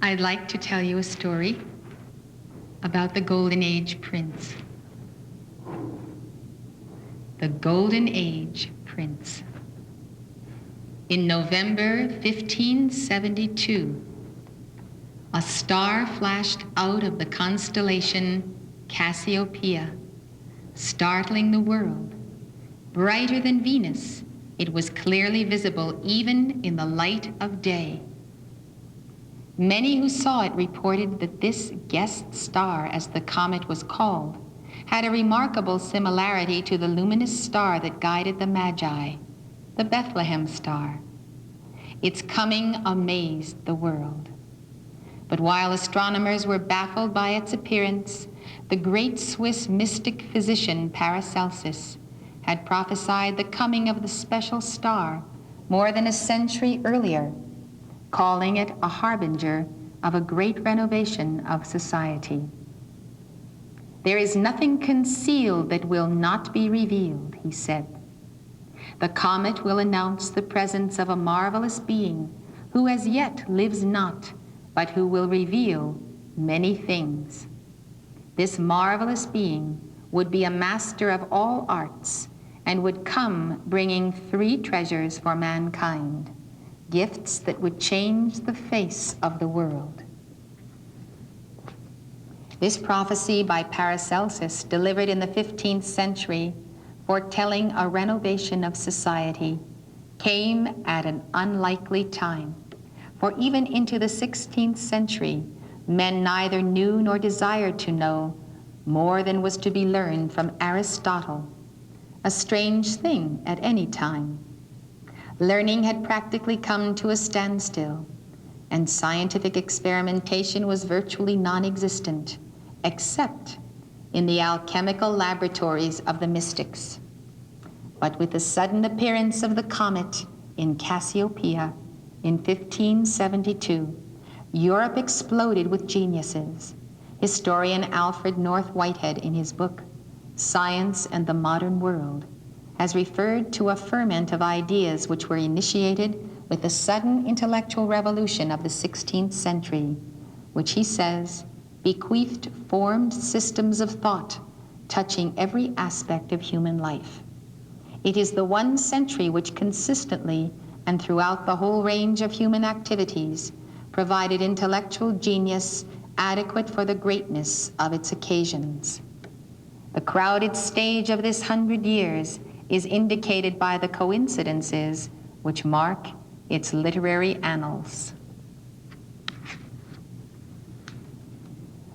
I'd like to tell you a story about the Golden Age Prince. The Golden Age Prince. In November 1572, a star flashed out of the constellation Cassiopeia, startling the world. Brighter than Venus, it was clearly visible even in the light of day. Many who saw it reported that this guest star, as the comet was called, had a remarkable similarity to the luminous star that guided the Magi, the Bethlehem star. Its coming amazed the world. But while astronomers were baffled by its appearance, the great Swiss mystic physician Paracelsus had prophesied the coming of the special star more than a century earlier, calling it a harbinger of a great renovation of society. There is nothing concealed that will not be revealed, he said. The comet will announce the presence of a marvelous being who as yet lives not, but who will reveal many things. This marvelous being would be a master of all arts and would come bringing 3 treasures for mankind, gifts that would change the face of the world. This prophecy by Paracelsus, delivered in the 15th century, foretelling a renovation of society, came at an unlikely time. For even into the 16th century, men neither knew nor desired to know more than was to be learned from Aristotle, a strange thing at any time. Learning had practically come to a standstill, and scientific experimentation was virtually non-existent, except in the alchemical laboratories of the mystics. But with the sudden appearance of the comet in Cassiopeia in 1572, Europe exploded with geniuses. Historian Alfred North Whitehead, in his book, Science and the Modern World, has referred to a ferment of ideas which were initiated with the sudden intellectual revolution of the 16th century, which he says bequeathed formed systems of thought touching every aspect of human life. It is the one century which consistently and throughout the whole range of human activities provided intellectual genius adequate for the greatness of its occasions. The crowded stage of this 100 years is indicated by the coincidences which mark its literary annals.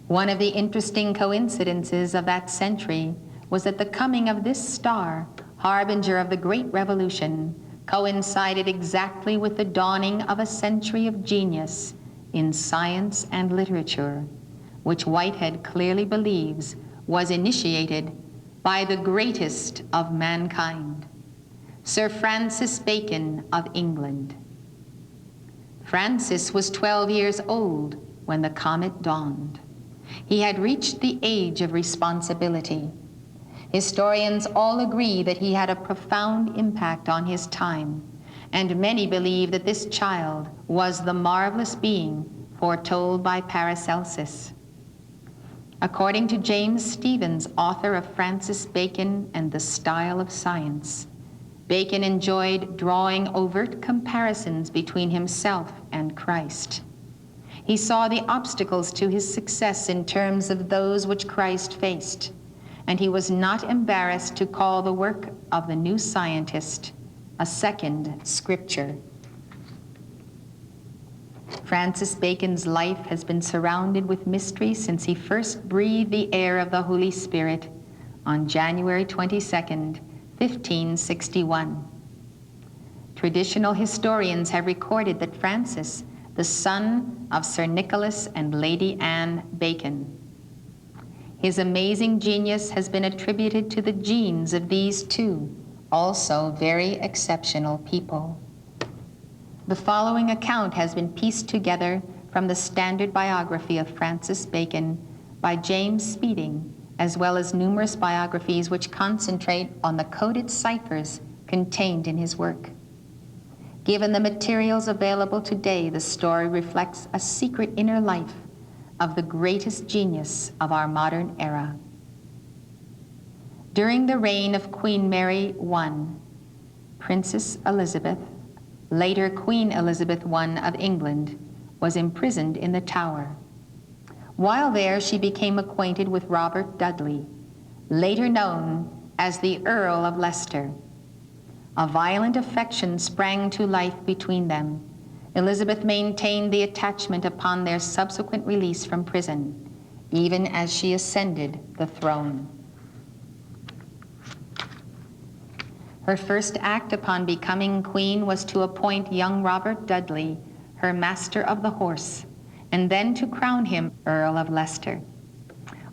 One of the interesting coincidences of that century was that the coming of this star, harbinger of the Great Revolution, coincided exactly with the dawning of a century of genius in science and literature, which Whitehead clearly believes was initiated by the greatest of mankind, Sir Francis Bacon of England. Francis was 12 years old when the comet dawned. He had reached the age of responsibility. Historians all agree that he had a profound impact on his time, and many believe that this child was the marvelous being foretold by Paracelsus. According to James Stephens, author of Francis Bacon and the Style of Science, Bacon enjoyed drawing overt comparisons between himself and Christ. He saw the obstacles to his success in terms of those which Christ faced, and he was not embarrassed to call the work of the new scientist a second scripture. Francis Bacon's life has been surrounded with mystery since he first breathed the air of the Holy Spirit on January 22nd, 1561. Traditional historians have recorded that Francis, the son of Sir Nicholas and Lady Anne Bacon. His amazing genius has been attributed to the genes of these two, also very exceptional people. The following account has been pieced together from the standard biography of Francis Bacon by James Speeding, as well as numerous biographies which concentrate on the coded ciphers contained in his work. Given the materials available today, the story reflects a secret inner life of the greatest genius of our modern era. During the reign of Queen Mary I, Princess Elizabeth, later Queen Elizabeth I of England, was imprisoned in the Tower. While there, she became acquainted with Robert Dudley, later known as the Earl of Leicester. A violent affection sprang to life between them. Elizabeth maintained the attachment upon their subsequent release from prison, even as she ascended the throne. Her first act upon becoming queen was to appoint young Robert Dudley her Master of the Horse, and then to crown him Earl of Leicester.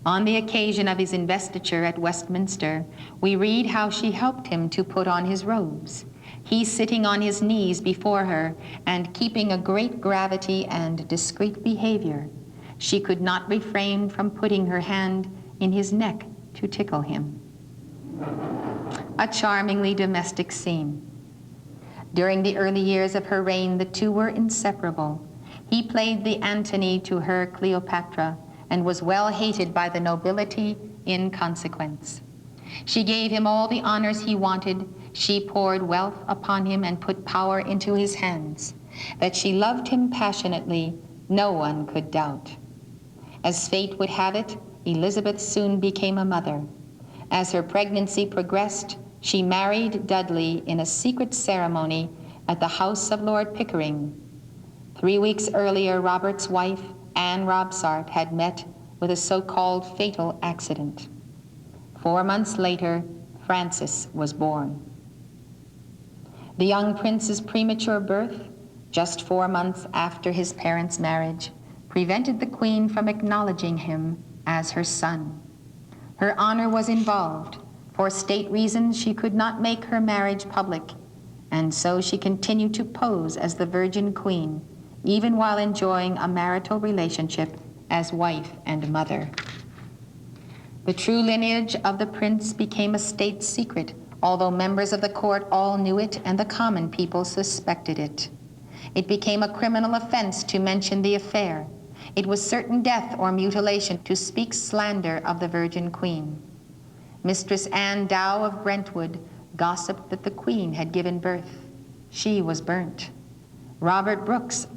On the occasion of his investiture at Westminster, we read how she helped him to put on his robes, he sitting on his knees before her and keeping a great gravity and discreet behavior. She could not refrain from putting her hand in his neck to tickle him. A charmingly domestic scene. During the early years of her reign, the two were inseparable. He played the Antony to her Cleopatra and was well hated by the nobility in consequence. She gave him all the honors he wanted. She poured wealth upon him and put power into his hands. That she loved him passionately, no one could doubt. As fate would have it, Elizabeth soon became a mother. As her pregnancy progressed, she married Dudley in a secret ceremony at the house of Lord Pickering. 3 weeks earlier, Robert's wife, Anne Robsart, had met with a so-called fatal accident. 4 months later, Francis was born. The young prince's premature birth, just 4 months after his parents' marriage, prevented the queen from acknowledging him as her son. Her honor was involved. For state reasons, she could not make her marriage public, and so she continued to pose as the Virgin Queen, even while enjoying a marital relationship as wife and mother. The true lineage of the prince became a state secret, although members of the court all knew it and the common people suspected it. It became a criminal offense to mention the affair. It was certain death or mutilation to speak slander of the Virgin Queen. Mistress Anne Dow of Brentwood gossiped that the Queen had given birth. She was burnt. Robert Brooks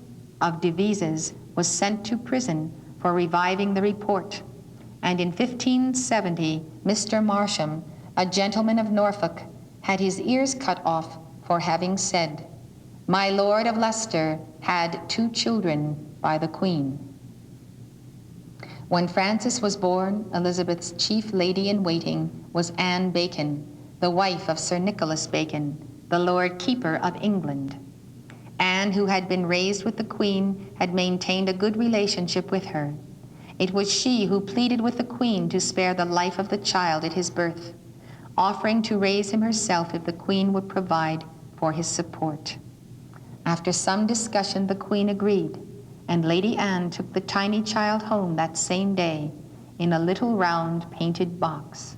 of Devizes was sent to prison for reviving the report. And in 1570, Mr. Marsham, a gentleman of Norfolk, had his ears cut off for having said, "My Lord of Leicester had 2 children by the Queen." When Francis was born, Elizabeth's chief lady-in-waiting was Anne Bacon, the wife of Sir Nicholas Bacon, the Lord Keeper of England. Anne, who had been raised with the Queen, had maintained a good relationship with her. It was she who pleaded with the Queen to spare the life of the child at his birth, offering to raise him herself if the Queen would provide for his support. After some discussion, the Queen agreed, and Lady Anne took the tiny child home that same day in a little round painted box.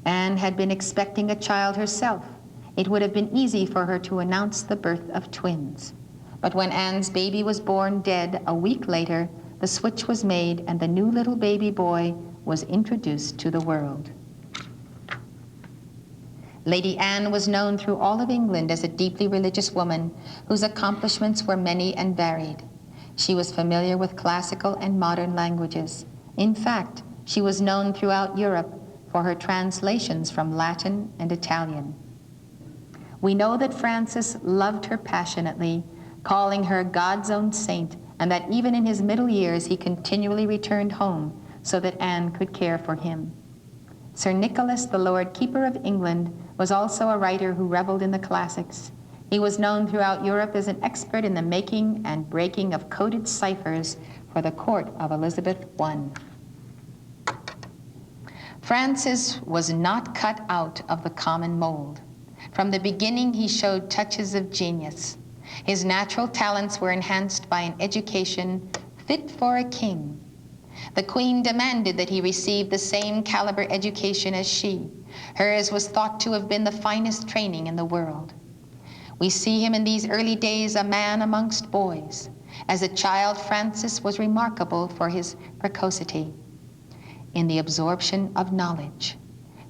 Anne had been expecting a child herself. It would have been easy for her to announce the birth of twins. But when Anne's baby was born dead a week later, the switch was made and the new little baby boy was introduced to the world. Lady Anne was known through all of England as a deeply religious woman whose accomplishments were many and varied. She was familiar with classical and modern languages. In fact, she was known throughout Europe for her translations from Latin and Italian. We know that Francis loved her passionately, calling her God's own saint, and that even in his middle years he continually returned home so that Anne could care for him. Sir Nicholas, the Lord Keeper of England, was also a writer who reveled in the classics. He was known throughout Europe as an expert in the making and breaking of coded ciphers for the court of Elizabeth I. Francis was not cut out of the common mold. From the beginning, he showed touches of genius. His natural talents were enhanced by an education fit for a king. The Queen demanded that he receive the same caliber education as she. Hers was thought to have been the finest training in the world. We see him in these early days a man amongst boys. As a child, Francis was remarkable for his precocity in the absorption of knowledge.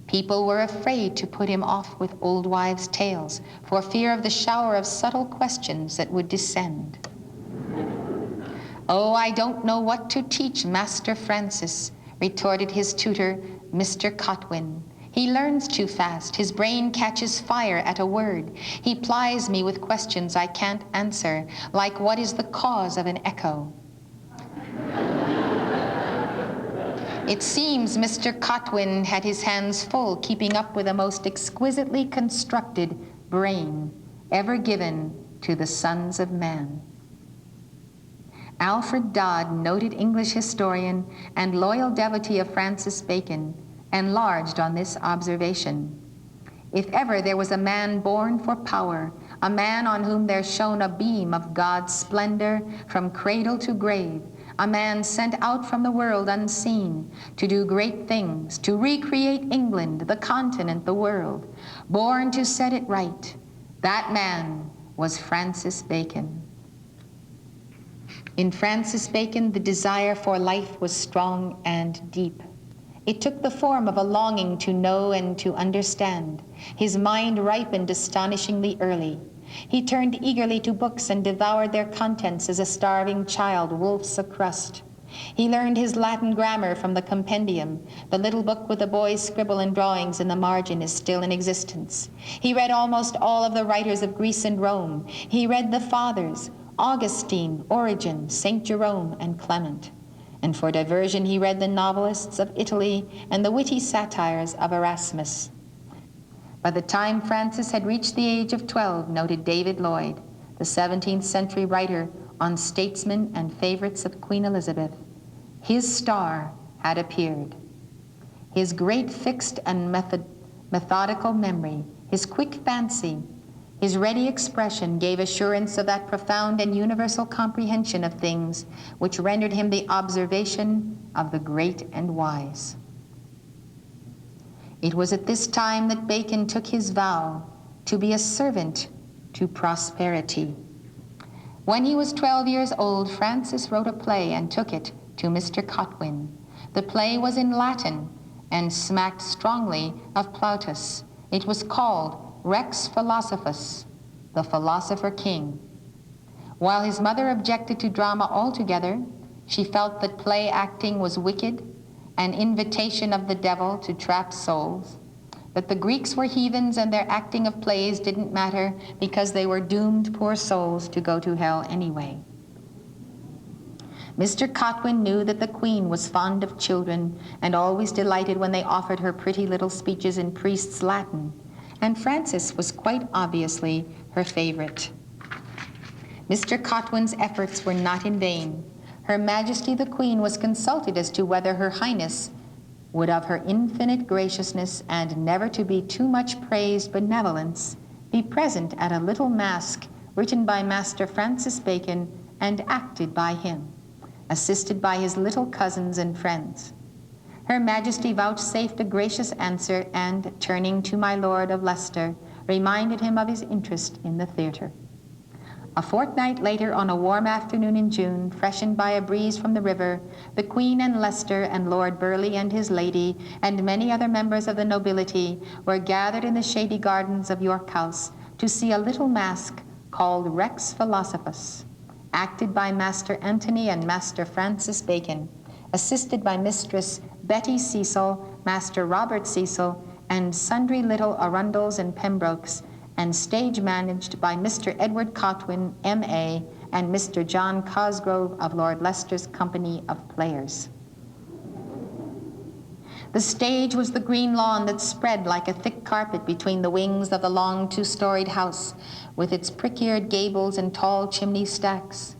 People were afraid to put him off with old wives' tales for fear of the shower of subtle questions that would descend. "Oh, I don't know what to teach Master Francis," retorted his tutor, Mr. Cotwin. "He learns too fast. His brain catches fire at a word. He plies me with questions I can't answer, like what is the cause of an echo?" It seems Mr. Cotwin had his hands full keeping up with the most exquisitely constructed brain ever given to the sons of man. Alfred Dodd, noted English historian and loyal devotee of Francis Bacon, enlarged on this observation. If ever there was a man born for power, a man on whom there shone a beam of God's splendor from cradle to grave, a man sent out from the world unseen to do great things, to recreate England, the continent, the world, born to set it right, that man was Francis Bacon. In Francis Bacon, the desire for life was strong and deep. It took the form of a longing to know and to understand. His mind ripened astonishingly early. He turned eagerly to books and devoured their contents as a starving child wolfs a crust. He learned his Latin grammar from the compendium. The little book with the boy's scribble and drawings in the margin is still in existence. He read almost all of the writers of Greece and Rome. He read the Fathers, Augustine, Origen, St. Jerome, and Clement. And for diversion, he read the novelists of Italy and the witty satires of Erasmus. By the time Francis had reached the age of 12, noted David Lloyd, the 17th century writer on statesmen and favorites of Queen Elizabeth, his star had appeared. His great fixed and methodical memory, his quick fancy, his ready expression gave assurance of that profound and universal comprehension of things which rendered him the observation of the great and wise. It was at this time that Bacon took his vow to be a servant to prosperity. When he was 12 years old, Francis wrote a play and took it to Mr. Cotwin. The play was in Latin and smacked strongly of Plautus. It was called Rex Philosophus, the Philosopher King. While his mother objected to drama altogether, she felt that play acting was wicked, an invitation of the devil to trap souls, that the Greeks were heathens and their acting of plays didn't matter because they were doomed poor souls to go to hell anyway. Mr. Cotwin knew that the Queen was fond of children and always delighted when they offered her pretty little speeches in priest's Latin, and Francis was quite obviously her favorite. Mr. Cotwin's efforts were not in vain. Her Majesty the Queen was consulted as to whether Her Highness would of her infinite graciousness and never to be too much praised benevolence be present at a little masque written by Master Francis Bacon and acted by him, assisted by his little cousins and friends. Her Majesty vouchsafed a gracious answer and, turning to my Lord of Leicester, reminded him of his interest in the theatre. A fortnight later, on a warm afternoon in June, freshened by a breeze from the river, the Queen and Leicester and Lord Burleigh and his lady and many other members of the nobility were gathered in the shady gardens of York House to see a little masque called Rex Philosophus, acted by Master Anthony and Master Francis Bacon, assisted by Mistress Betty Cecil, Master Robert Cecil, and sundry little Arundels and Pembrokes, and stage managed by Mr. Edward Cotwin, M.A., and Mr. John Cosgrove of Lord Leicester's company of players. The stage was the green lawn that spread like a thick carpet between the wings of the long two-storied house, with its prick-eared gables and tall chimney stacks.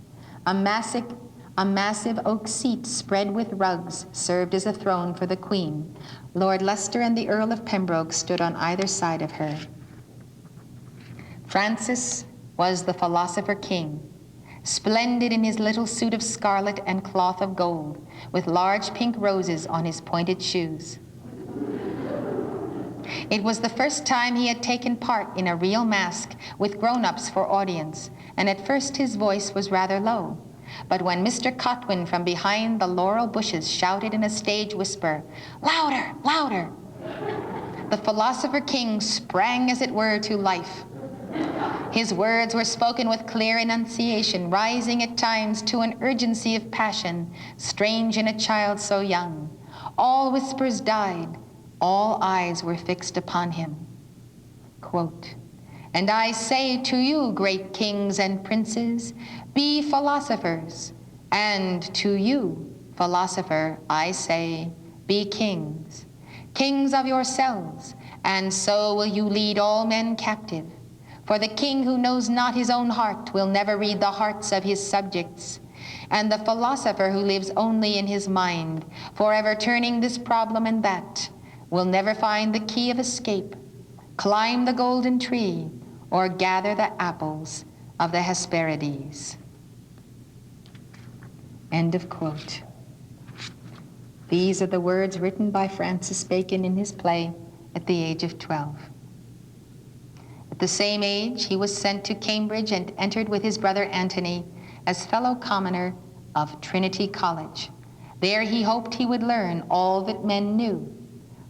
A massive oak seat spread with rugs served as a throne for the Queen. Lord Leicester and the Earl of Pembroke stood on either side of her. Francis was the Philosopher King, splendid in his little suit of scarlet and cloth of gold, with large pink roses on his pointed shoes. It was the first time he had taken part in a real masque with grown-ups for audience, and at first his voice was rather low. But when Mr. Cotwin from behind the laurel bushes shouted in a stage whisper, "Louder, louder!" the philosopher king sprang, as it were, to life. His words were spoken with clear enunciation, rising at times to an urgency of passion, strange in a child so young. All whispers died. All eyes were fixed upon him. Quote, "And I say to you, great kings and princes, be philosophers. And to you, philosopher, I say, be kings. Kings of yourselves, and so will you lead all men captive. For the king who knows not his own heart will never read the hearts of his subjects. And the philosopher who lives only in his mind, forever turning this problem and that, will never find the key of escape, climb the golden tree, or gather the apples of the Hesperides." End of quote. These are the words written by Francis Bacon in his play at the age of 12. At the same age, he was sent to Cambridge and entered with his brother Anthony as fellow commoner of Trinity College. There he hoped he would learn all that men knew.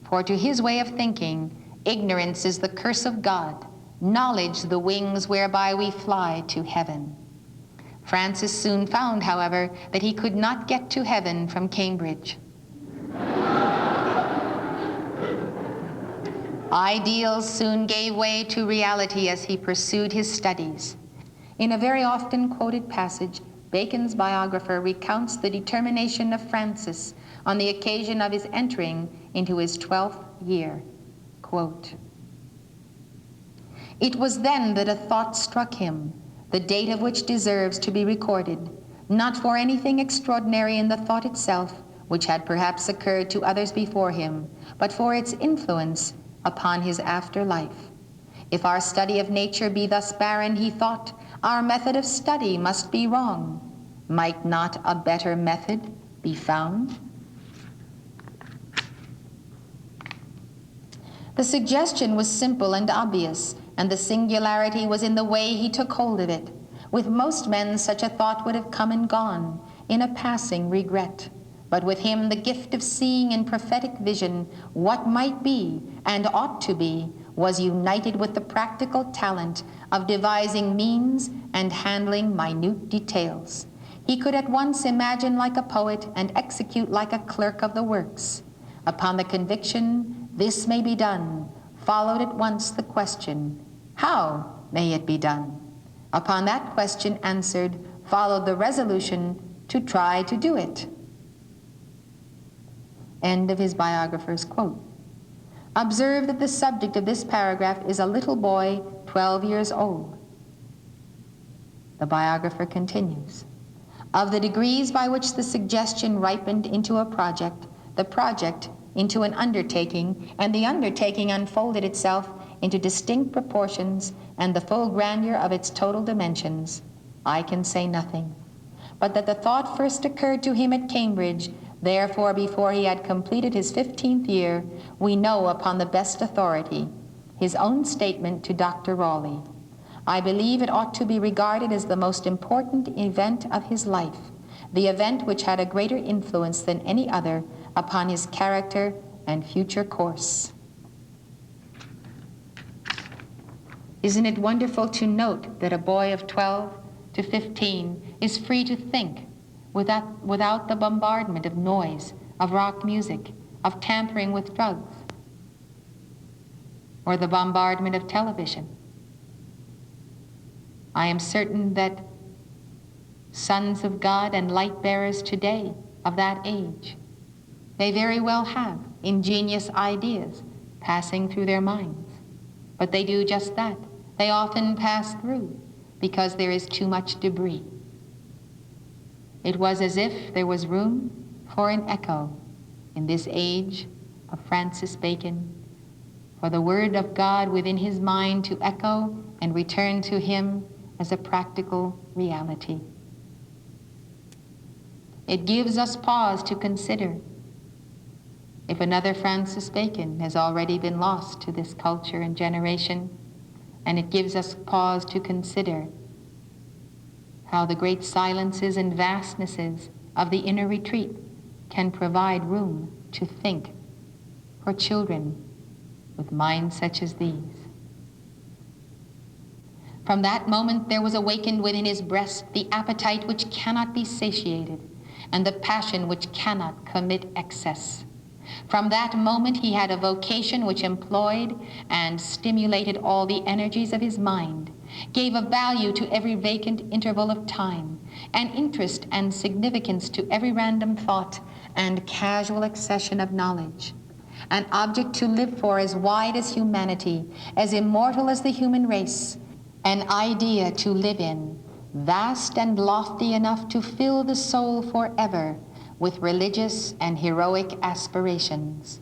For to his way of thinking, ignorance is the curse of God, knowledge the wings whereby we fly to heaven. Francis soon found, however, that he could not get to heaven from Cambridge. Ideals soon gave way to reality as he pursued his studies. In a very often quoted passage, Bacon's biographer recounts the determination of Francis on the occasion of his entering into his 12th year. Quote, "It was then that a thought struck him, the date of which deserves to be recorded, not for anything extraordinary in the thought itself, which had perhaps occurred to others before him, but for its influence upon his afterlife. If our study of nature be thus barren, he thought, our method of study must be wrong. Might not a better method be found?" The suggestion was simple and obvious, and the singularity was in the way he took hold of it. With most men, such a thought would have come and gone in a passing regret. But with him, the gift of seeing in prophetic vision what might be and ought to be was united with the practical talent of devising means and handling minute details. He could at once imagine like a poet and execute like a clerk of the works. Upon the conviction, this may be done, followed at once the question, how may it be done? Upon that question answered, followed the resolution to try to do it. End of his biographer's quote. Observe that the subject of this paragraph is a little boy 12 years old. The biographer continues, "Of the degrees by which the suggestion ripened into a project, the project into an undertaking, and the undertaking unfolded itself into distinct proportions and the full grandeur of its total dimensions, I can say nothing. But that the thought first occurred to him at Cambridge, therefore before he had completed his 15th year, we know upon the best authority, his own statement to Dr. Raleigh. I believe it ought to be regarded as the most important event of his life, the event which had a greater influence than any other upon his character and future course." Isn't it wonderful to note that a boy of 12 to 15 is free to think without the bombardment of noise, of rock music, of tampering with drugs, or the bombardment of television? I am certain that sons of God and light bearers today of that age, they very well have ingenious ideas passing through their minds, but they do just that. They often pass through because there is too much debris. It was as if there was room for an echo in this age of Francis Bacon, for the word of God within his mind to echo and return to him as a practical reality. It gives us pause to consider If another Francis Bacon has already been lost to this culture and generation, and it gives us pause to consider how the great silences and vastnesses of the inner retreat can provide room to think for children with minds such as these. From that moment there was awakened within his breast the appetite which cannot be satiated, and the passion which cannot commit excess. From that moment he had a vocation which employed and stimulated all the energies of his mind, gave a value to every vacant interval of time, an interest and significance to every random thought and casual accession of knowledge, an object to live for as wide as humanity, as immortal as the human race, an idea to live in, vast and lofty enough to fill the soul forever with religious and heroic aspirations.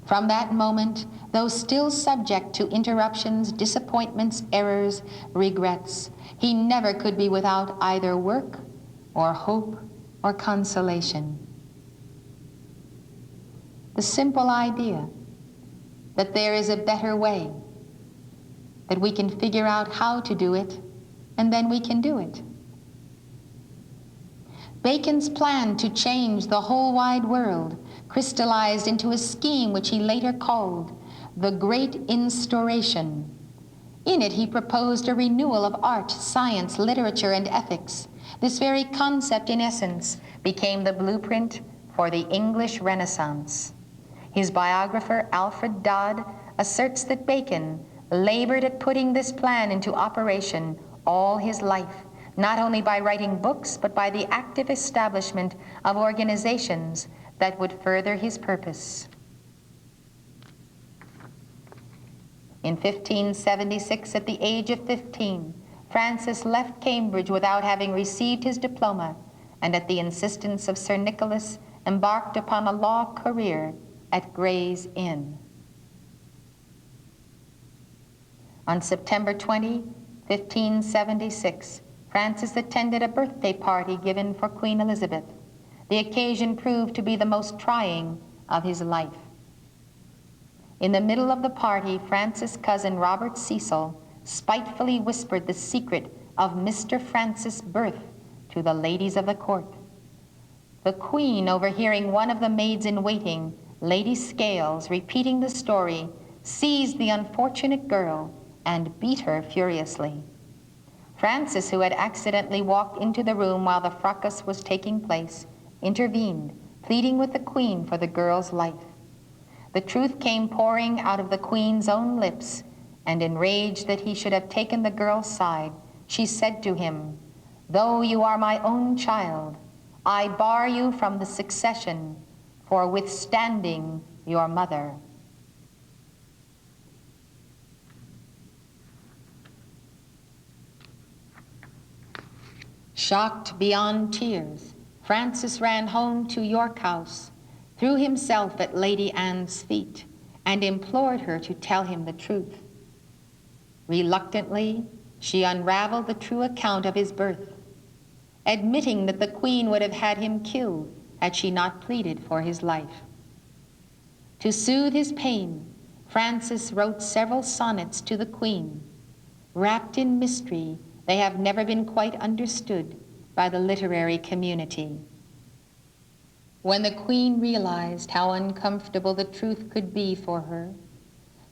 From that moment, though still subject to interruptions, disappointments, errors, regrets, he never could be without either work or hope or consolation. The simple idea that there is a better way, that we can figure out how to do it, and then we can do it. Bacon's plan to change the whole wide world crystallized into a scheme which he later called the Great Instauration. In it he proposed a renewal of art, science, literature, and ethics. This very concept, in essence, became the blueprint for the English Renaissance. His biographer, Alfred Dodd, asserts that Bacon labored at putting this plan into operation all his life, not only by writing books, but by the active establishment of organizations that would further his purpose. In 1576, at the age of 15, Francis left Cambridge without having received his diploma, and at the insistence of Sir Nicholas, embarked upon a law career at Gray's Inn. On September 20, 1576, Francis attended a birthday party given for Queen Elizabeth. The occasion proved to be the most trying of his life. In the middle of the party, Francis' cousin Robert Cecil spitefully whispered the secret of Mr. Francis' birth to the ladies of the court. The Queen, overhearing one of the maids-in-waiting, Lady Scales, repeating the story, seized the unfortunate girl and beat her furiously. Francis, who had accidentally walked into the room while the fracas was taking place, intervened, pleading with the Queen for the girl's life. The truth came pouring out of the Queen's own lips, and enraged that he should have taken the girl's side, she said to him, "Though you are my own child, I bar you from the succession for withstanding your mother." Shocked beyond tears, Francis ran home to York House, threw himself at Lady Anne's feet, and implored her to tell him the truth. Reluctantly, she unraveled the true account of his birth, admitting that the Queen would have had him killed had she not pleaded for his life. To soothe his pain, Francis wrote several sonnets to the Queen. Wrapped in mystery, they have never been quite understood by the literary community. When the Queen realized how uncomfortable the truth could be for her,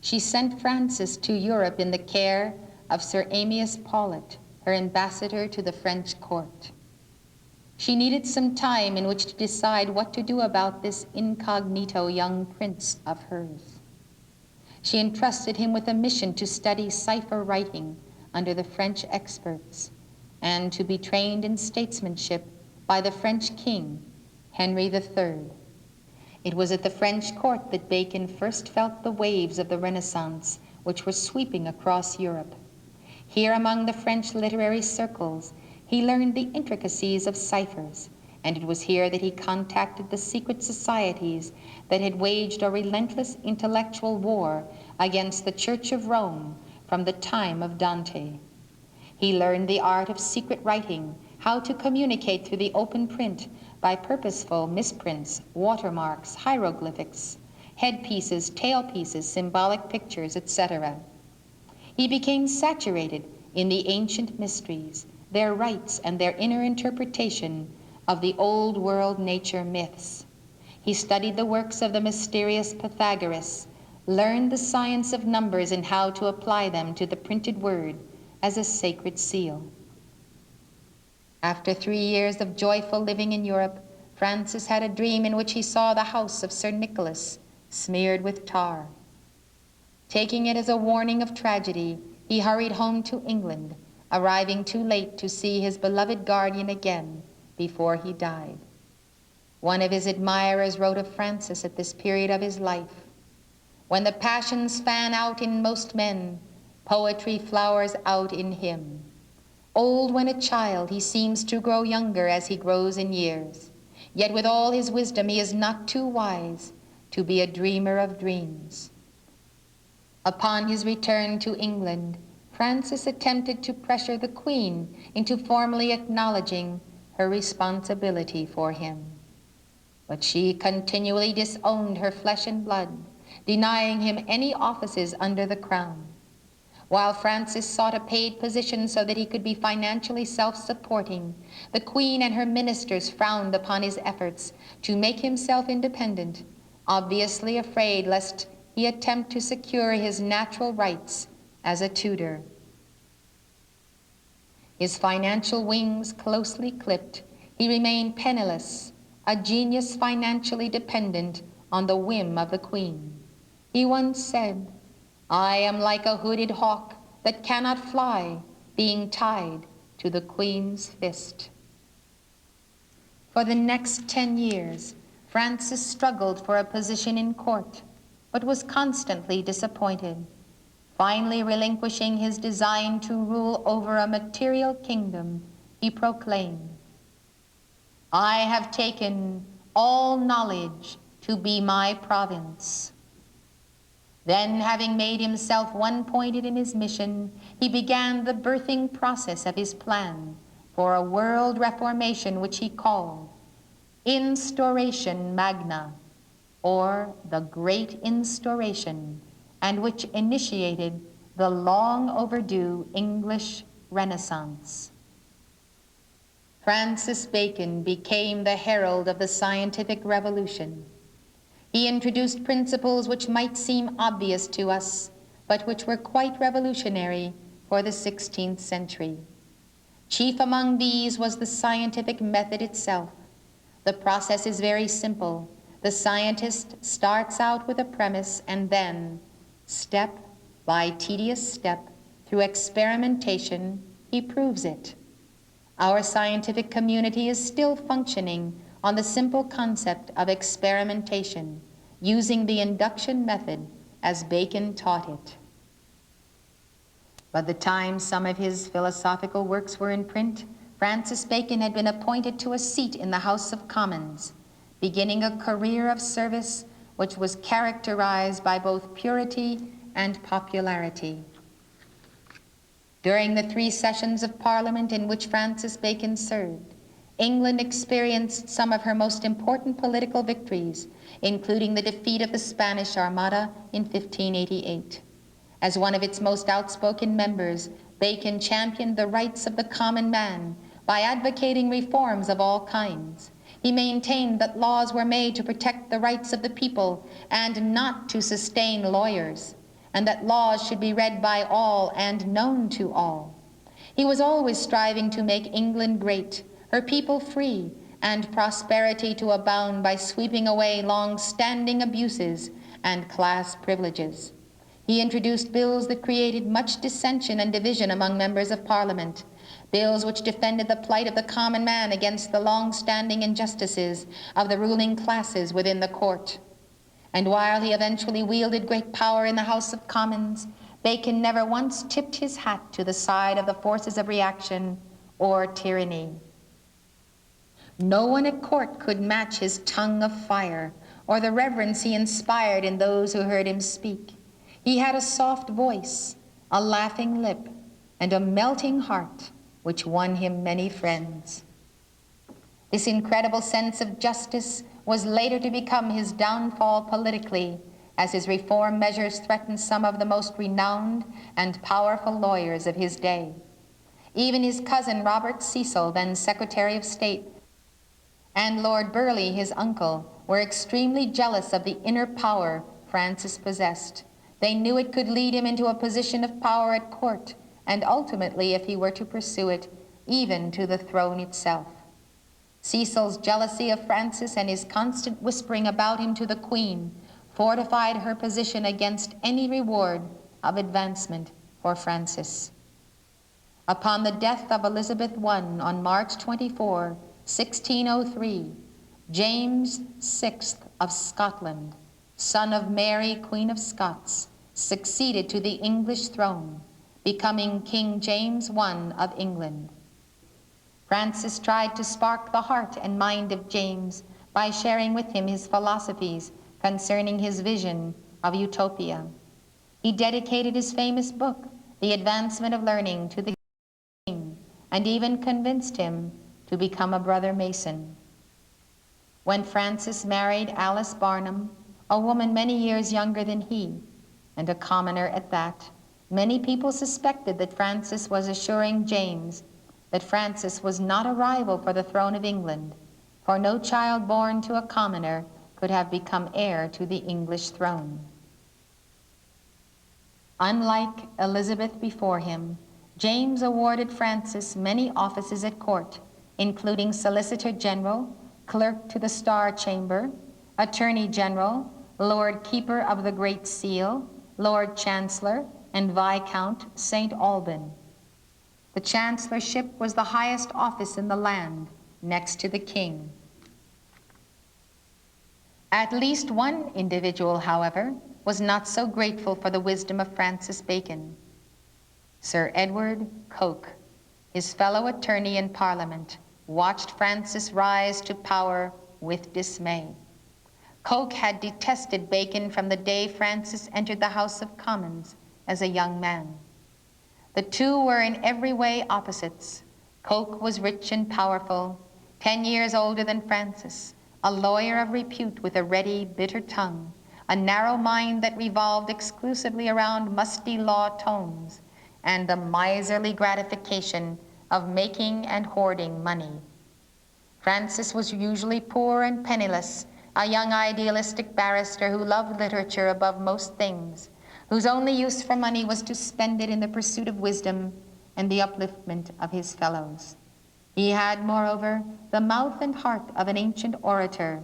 she sent Francis to Europe in the care of Sir Amias Paulet, her ambassador to the French court. She needed some time in which to decide what to do about this incognito young prince of hers. She entrusted him with a mission to study cipher writing under the French experts, and to be trained in statesmanship by the French king, Henry III. It was at the French court that Bacon first felt the waves of the Renaissance which were sweeping across Europe. Here among the French literary circles, he learned the intricacies of ciphers, and it was here that he contacted the secret societies that had waged a relentless intellectual war against the Church of Rome from the time of Dante. He learned the art of secret writing, how to communicate through the open print by purposeful misprints, watermarks, hieroglyphics, headpieces, tailpieces, symbolic pictures, etc. He became saturated in the ancient mysteries, their rites, and their inner interpretation of the old world nature myths. He studied the works of the mysterious Pythagoras, learned the science of numbers and how to apply them to the printed word as a sacred seal. After 3 years of joyful living in Europe, Francis had a dream in which he saw the house of Sir Nicholas smeared with tar. Taking it as a warning of tragedy, he hurried home to England, arriving too late to see his beloved guardian again before he died. One of his admirers wrote of Francis at this period of his life, "When the passions fan out in most men, poetry flowers out in him. Old when a child, he seems to grow younger as he grows in years. Yet with all his wisdom, he is not too wise to be a dreamer of dreams." Upon his return to England, Francis attempted to pressure the Queen into formally acknowledging her responsibility for him. But she continually disowned her flesh and blood, denying him any offices under the crown. While Francis sought a paid position so that he could be financially self-supporting, the Queen and her ministers frowned upon his efforts to make himself independent, obviously afraid lest he attempt to secure his natural rights as a tutor. His financial wings closely clipped, he remained penniless, a genius financially dependent on the whim of the Queen. He once said, "I am like a hooded hawk that cannot fly, being tied to the Queen's fist." For the next 10 years, Francis struggled for a position in court, but was constantly disappointed. Finally relinquishing his design to rule over a material kingdom, he proclaimed, "I have taken all knowledge to be my province." Then, having made himself one-pointed in his mission, he began the birthing process of his plan for a world reformation which he called Instauration Magna, or the Great Instauration, and which initiated the long overdue English Renaissance. Francis Bacon became the herald of the scientific revolution. He introduced principles which might seem obvious to us, but which were quite revolutionary for the 16th century. Chief among these was the scientific method itself. The process is very simple. The scientist starts out with a premise and then, step by tedious step, through experimentation, he proves it. Our scientific community is still functioning on the simple concept of experimentation, using the induction method as Bacon taught it. By the time some of his philosophical works were in print, Francis Bacon had been appointed to a seat in the House of Commons, beginning a career of service which was characterized by both purity and popularity. During the 3 sessions of Parliament in which Francis Bacon served, England experienced some of her most important political victories, including the defeat of the Spanish Armada in 1588. As one of its most outspoken members, Bacon championed the rights of the common man by advocating reforms of all kinds. He maintained that laws were made to protect the rights of the people and not to sustain lawyers, and that laws should be read by all and known to all. He was always striving to make England great, her people free, and prosperity to abound by sweeping away long-standing abuses and class privileges. He introduced bills that created much dissension and division among members of Parliament, bills which defended the plight of the common man against the long-standing injustices of the ruling classes within the court. And while he eventually wielded great power in the House of Commons, Bacon never once tipped his hat to the side of the forces of reaction or tyranny. No one at court could match his tongue of fire or the reverence he inspired in those who heard him speak. He had a soft voice, a laughing lip, and a melting heart which won him many friends. This incredible sense of justice was later to become his downfall politically, as his reform measures threatened some of the most renowned and powerful lawyers of his day. Even his cousin Robert Cecil, then Secretary of State, and Lord Burleigh, his uncle, were extremely jealous of the inner power Francis possessed. They knew it could lead him into a position of power at court, and ultimately, if he were to pursue it, even to the throne itself. Cecil's jealousy of Francis and his constant whispering about him to the Queen fortified her position against any reward of advancement for Francis. Upon the death of Elizabeth I on March 24, 1603, James VI of Scotland, son of Mary, Queen of Scots, succeeded to the English throne, becoming King James I of England. Francis tried to spark the heart and mind of James by sharing with him his philosophies concerning his vision of utopia. He dedicated his famous book, The Advancement of Learning, to the king, and even convinced him to become a brother Mason. When Francis married Alice Barnum, a woman many years younger than he, and a commoner at that, many people suspected that Francis was assuring James that Francis was not a rival for the throne of England, for no child born to a commoner could have become heir to the English throne. Unlike Elizabeth before him, James awarded Francis many offices at court, including Solicitor General, Clerk to the Star Chamber, Attorney General, Lord Keeper of the Great Seal, Lord Chancellor, and Viscount St. Alban. The chancellorship was the highest office in the land, next to the king. At least one individual, however, was not so grateful for the wisdom of Francis Bacon. Sir Edward Coke, his fellow attorney in Parliament, watched Francis rise to power with dismay. Coke had detested Bacon from the day Francis entered the House of Commons as a young man. The two were in every way opposites. Coke was rich and powerful, 10 years older than Francis, a lawyer of repute with a ready, bitter tongue, a narrow mind that revolved exclusively around musty law tomes, and the miserly gratification of making and hoarding money. Francis was usually poor and penniless, a young idealistic barrister who loved literature above most things, whose only use for money was to spend it in the pursuit of wisdom and the upliftment of his fellows. He had, moreover, the mouth and heart of an ancient orator,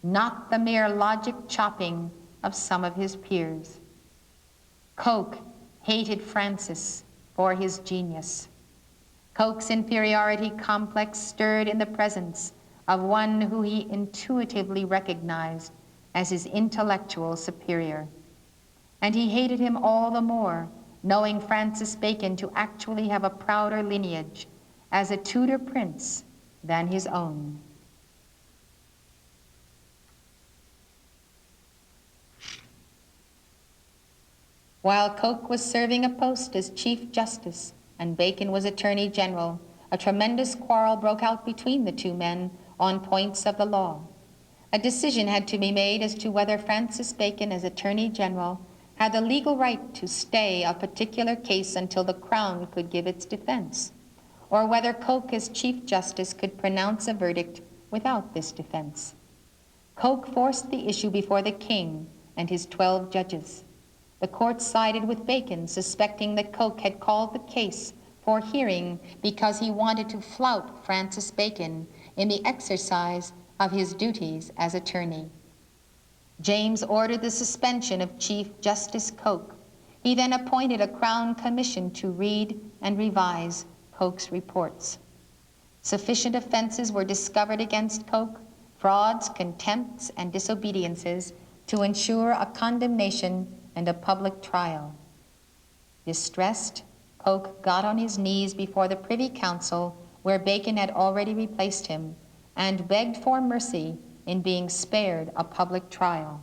not the mere logic chopping of some of his peers. Coke hated Francis for his genius. Coke's inferiority complex stirred in the presence of one who he intuitively recognized as his intellectual superior. And he hated him all the more, knowing Francis Bacon to actually have a prouder lineage as a Tudor prince than his own. While Coke was serving a post as Chief Justice and Bacon was Attorney General, a tremendous quarrel broke out between the two men on points of the law. A decision had to be made as to whether Francis Bacon, as Attorney General, had the legal right to stay a particular case until the Crown could give its defense, or whether Coke, as Chief Justice, could pronounce a verdict without this defense. Coke forced the issue before the king and his 12 judges. The court sided with Bacon, suspecting that Coke had called the case for hearing because he wanted to flout Francis Bacon in the exercise of his duties as attorney. James ordered the suspension of Chief Justice Coke. He then appointed a Crown Commission to read and revise Coke's reports. Sufficient offenses were discovered against Coke, frauds, contempts, and disobediences, to ensure a condemnation and a public trial. Distressed, Coke got on his knees before the Privy Council, where Bacon had already replaced him, and begged for mercy in being spared a public trial.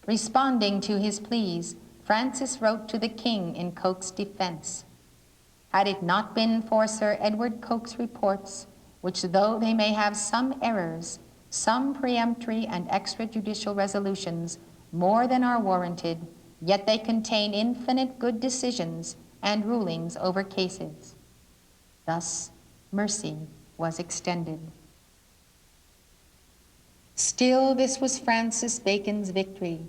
Responding to his pleas, Francis wrote to the king in Coke's defense. Had it not been for Sir Edward Coke's reports, which though they may have some errors, some peremptory and extrajudicial resolutions more than are warranted, yet they contain infinite good decisions and rulings over cases. Thus, mercy was extended. Still, this was Francis Bacon's victory.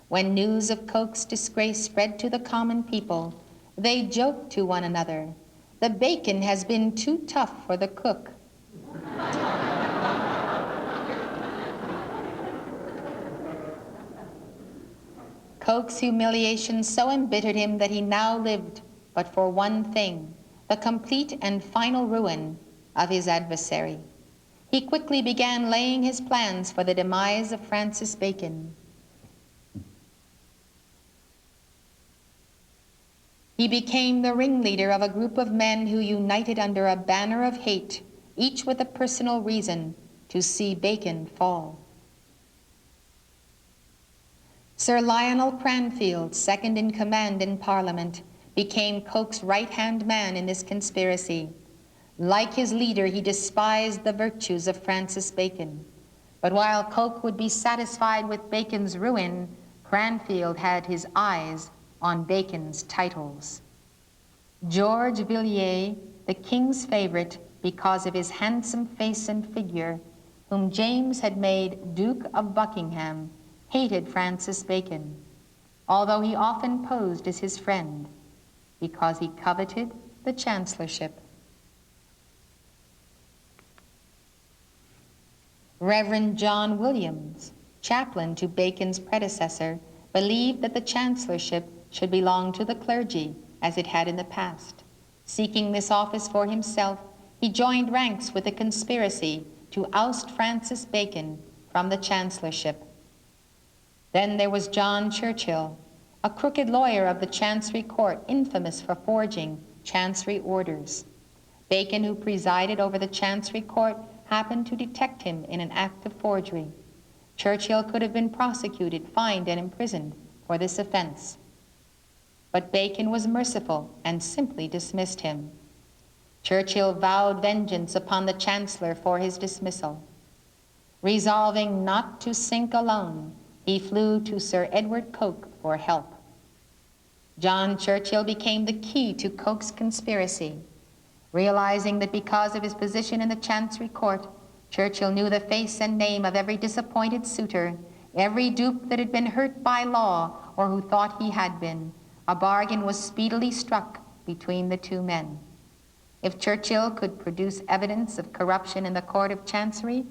When news of Coke's disgrace spread to the common people, they joked to one another, "The bacon has been too tough for the cook." Coke's humiliation so embittered him that he now lived but for one thing, the complete and final ruin of his adversary. He quickly began laying his plans for the demise of Francis Bacon. He became the ringleader of a group of men who united under a banner of hate, each with a personal reason to see Bacon fall. Sir Lionel Cranfield, second in command in Parliament, became Coke's right-hand man in this conspiracy. Like his leader, he despised the virtues of Francis Bacon. But while Coke would be satisfied with Bacon's ruin, Cranfield had his eyes on Bacon's titles. George Villiers, the king's favorite because of his handsome face and figure, whom James had made Duke of Buckingham, hated Francis Bacon, although he often posed as his friend, because he coveted the chancellorship. Reverend John Williams, chaplain to Bacon's predecessor, believed that the chancellorship should belong to the clergy, as it had in the past. Seeking this office for himself, he joined ranks with a conspiracy to oust Francis Bacon from the chancellorship. Then there was John Churchill, a crooked lawyer of the Chancery Court, infamous for forging chancery orders. Bacon, who presided over the Chancery Court, happened to detect him in an act of forgery. Churchill could have been prosecuted, fined, and imprisoned for this offense. But Bacon was merciful and simply dismissed him. Churchill vowed vengeance upon the Chancellor for his dismissal. Resolving not to sink alone, he flew to Sir Edward Coke for help. John Churchill became the key to Coke's conspiracy. Realizing that because of his position in the Chancery Court, Churchill knew the face and name of every disappointed suitor, every dupe that had been hurt by law or who thought he had been, a bargain was speedily struck between the two men. If Churchill could produce evidence of corruption in the Court of Chancery,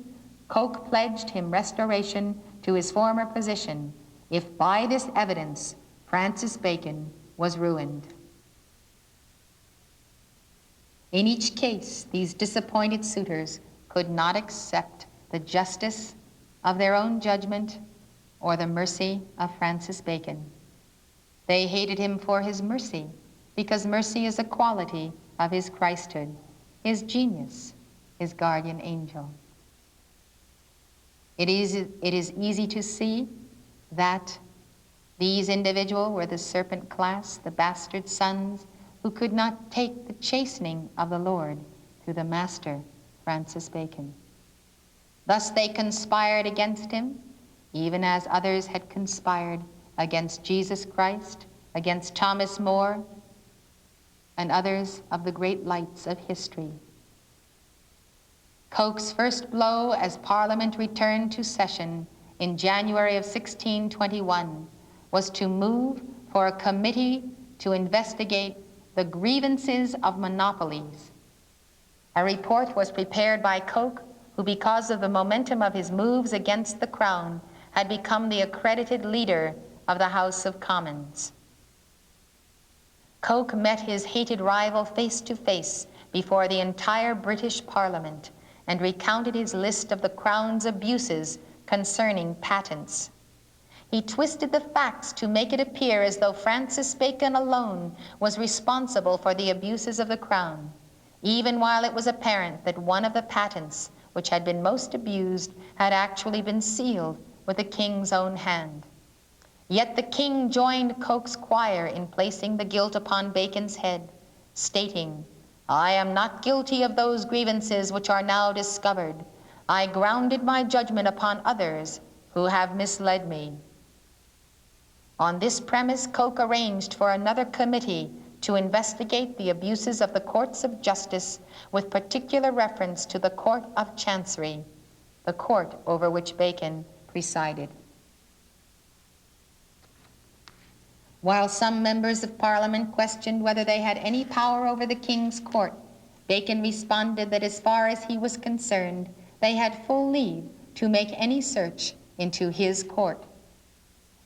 Coke pledged him restoration to his former position if by this evidence Francis Bacon was ruined. In each case, these disappointed suitors could not accept the justice of their own judgment or the mercy of Francis Bacon. They hated him for his mercy, because mercy is a quality of his Christhood, his genius, his guardian angel. It is easy to see that these individuals were the serpent class, the bastard sons, who could not take the chastening of the Lord through the master, Francis Bacon. Thus they conspired against him, even as others had conspired against Jesus Christ, against Thomas More, and others of the great lights of history. Coke's first blow as Parliament returned to session in January of 1621 was to move for a committee to investigate the grievances of monopolies. A report was prepared by Coke, who, because of the momentum of his moves against the Crown, had become the accredited leader of the House of Commons. Coke met his hated rival face to face before the entire British Parliament and recounted his list of the Crown's abuses concerning patents. He twisted the facts to make it appear as though Francis Bacon alone was responsible for the abuses of the Crown, even while it was apparent that one of the patents which had been most abused had actually been sealed with the king's own hand. Yet the king joined Coke's choir in placing the guilt upon Bacon's head, stating, "I am not guilty of those grievances which are now discovered. I grounded my judgment upon others who have misled me." On this premise, Coke arranged for another committee to investigate the abuses of the courts of justice, with particular reference to the Court of Chancery, the court over which Bacon presided. While some members of Parliament questioned whether they had any power over the King's court, Bacon responded that as far as he was concerned, they had full leave to make any search into his court.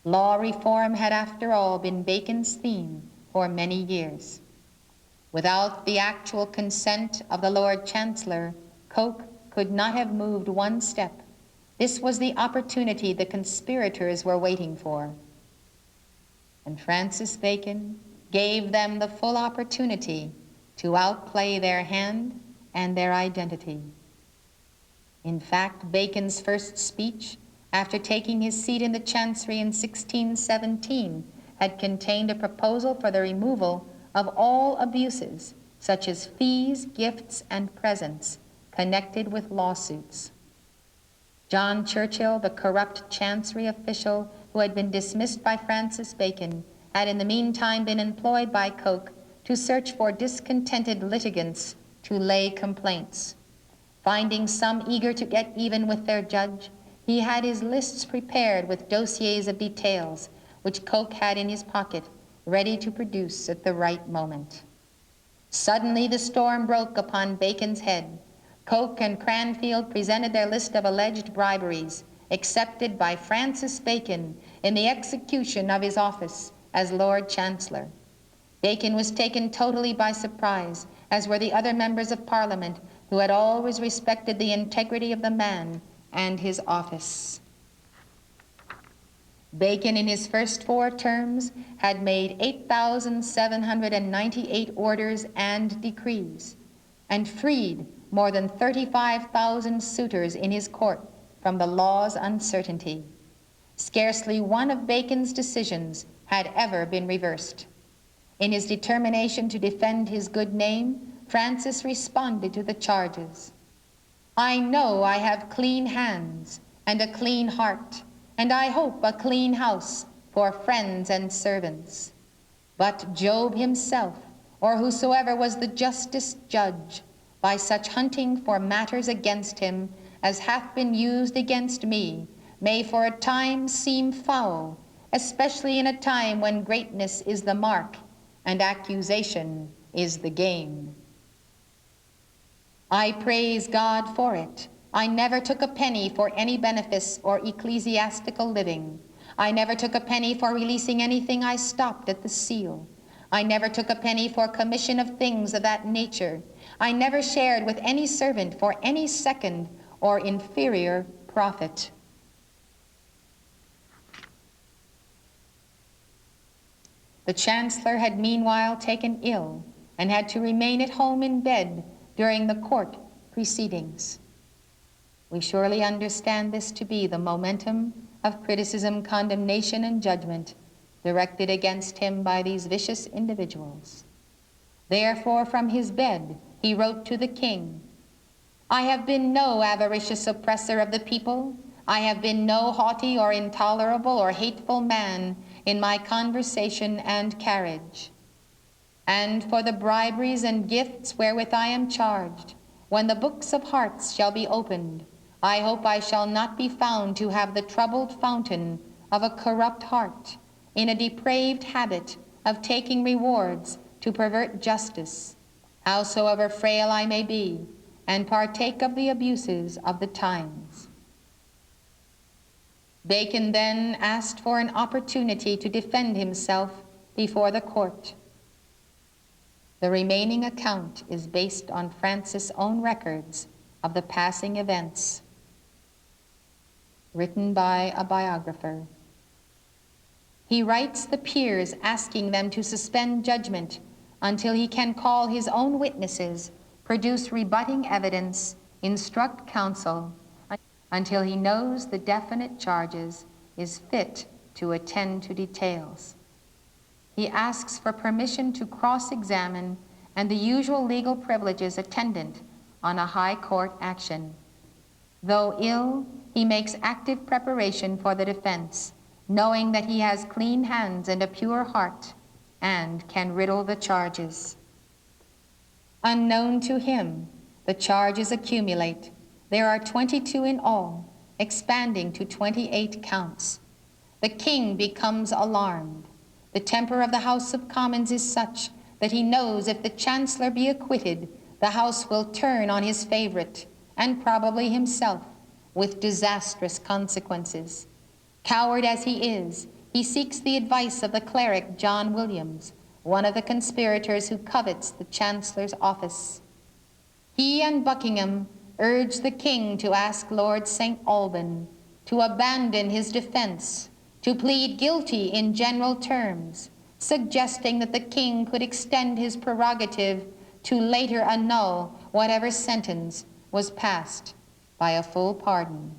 Law reform had, after all, been Bacon's theme for many years. Without the actual consent of the Lord Chancellor, Coke could not have moved one step. This was the opportunity the conspirators were waiting for. And Francis Bacon gave them the full opportunity to outplay their hand and their identity. In fact, Bacon's first speech, after taking his seat in the Chancery in 1617, had contained a proposal for the removal of all abuses, such as fees, gifts, and presents connected with lawsuits. John Churchill, the corrupt Chancery official who had been dismissed by Francis Bacon, had in the meantime been employed by Coke to search for discontented litigants to lay complaints. Finding some eager to get even with their judge, he had his lists prepared with dossiers of details, which Coke had in his pocket, ready to produce at the right moment. Suddenly the storm broke upon Bacon's head. Coke and Cranfield presented their list of alleged briberies accepted by Francis Bacon in the execution of his office as Lord Chancellor. Bacon was taken totally by surprise, as were the other members of Parliament who had always respected the integrity of the man and his office. Bacon, in his first 4 terms, had made 8,798 orders and decrees, and freed more than 35,000 suitors in his court from the law's uncertainty. Scarcely one of Bacon's decisions had ever been reversed. In his determination to defend his good name, Francis responded to the charges. "I know I have clean hands and a clean heart, and I hope a clean house for friends and servants. But Job himself, or whosoever was the justest judge, by such hunting for matters against him as hath been used against me, may for a time seem foul, especially in a time when greatness is the mark and accusation is the game. I praise God for it. I never took a penny for any benefice or ecclesiastical living. I never took a penny for releasing anything I stopped at the seal. I never took a penny for commission of things of that nature. I never shared with any servant for any second or inferior profit." The Chancellor had meanwhile taken ill and had to remain at home in bed during the court proceedings. We surely understand this to be the momentum of criticism, condemnation, and judgment directed against him by these vicious individuals. Therefore, from his bed, he wrote to the king, "I have been no avaricious oppressor of the people. I have been no haughty or intolerable or hateful man in my conversation and carriage. And for the briberies and gifts wherewith I am charged, when the books of hearts shall be opened, I hope I shall not be found to have the troubled fountain of a corrupt heart, in a depraved habit of taking rewards to pervert justice, howsoever frail I may be, and partake of the abuses of the times." Bacon then asked for an opportunity to defend himself before the court. The remaining account is based on Francis' own records of the passing events, written by a biographer. He writes the peers asking them to suspend judgment until he can call his own witnesses, produce rebutting evidence, instruct counsel, until he knows the definite charges, is fit to attend to details. He asks for permission to cross-examine and the usual legal privileges attendant on a high court action. Though ill, he makes active preparation for the defense, knowing that he has clean hands and a pure heart, and can riddle the charges. Unknown to him, the charges accumulate. There are 22 in all, expanding to 28 counts. The king becomes alarmed. The temper of the House of Commons is such that he knows if the chancellor be acquitted, the House will turn on his favorite, and probably himself, with disastrous consequences. Coward as he is, he seeks the advice of the cleric John Williams, one of the conspirators who covets the chancellor's office. He and Buckingham urge the king to ask Lord St. Alban to abandon his defense, to plead guilty in general terms, suggesting that the king could extend his prerogative to later annul whatever sentence was passed by a full pardon.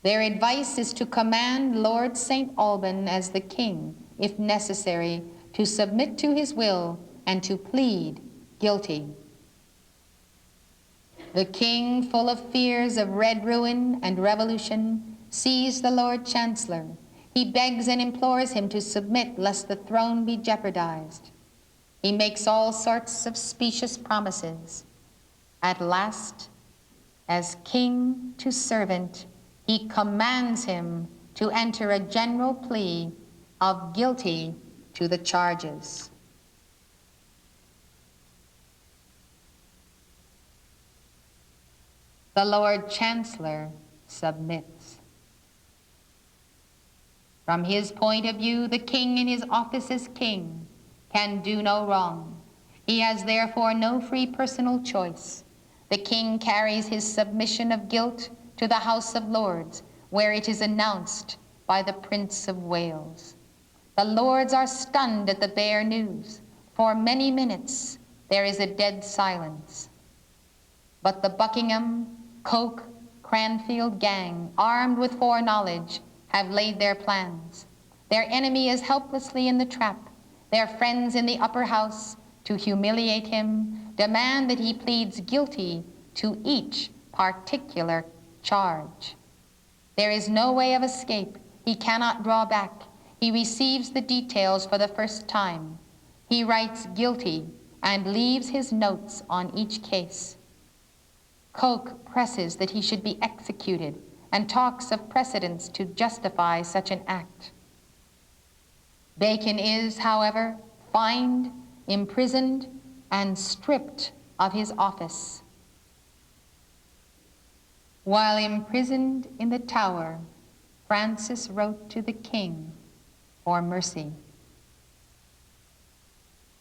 Their advice is to command Lord St. Alban as the king, if necessary, to submit to his will and to plead guilty. The king, full of fears of red ruin and revolution, sees the Lord Chancellor. He begs and implores him to submit lest the throne be jeopardized. He makes all sorts of specious promises. At last, as king to servant, he commands him to enter a general plea of guilty to the charges. The Lord Chancellor submits. From his point of view, the king in his office as king can do no wrong. He has therefore no free personal choice. The king carries his submission of guilt to the House of Lords, where it is announced by the Prince of Wales. The Lords are stunned at the bare news. For many minutes, there is a dead silence. But the Buckingham, Coke, Cranfield gang, armed with foreknowledge, have laid their plans. Their enemy is helplessly in the trap. Their friends in the upper house, to humiliate him, demand that he pleads guilty to each particular charge. There is no way of escape. He cannot draw back. He receives the details for the first time. He writes guilty and leaves his notes on each case. Coke presses that he should be executed and talks of precedents to justify such an act. Bacon is, however, fined, imprisoned, and stripped of his office. While imprisoned in the Tower, Francis wrote to the king for mercy.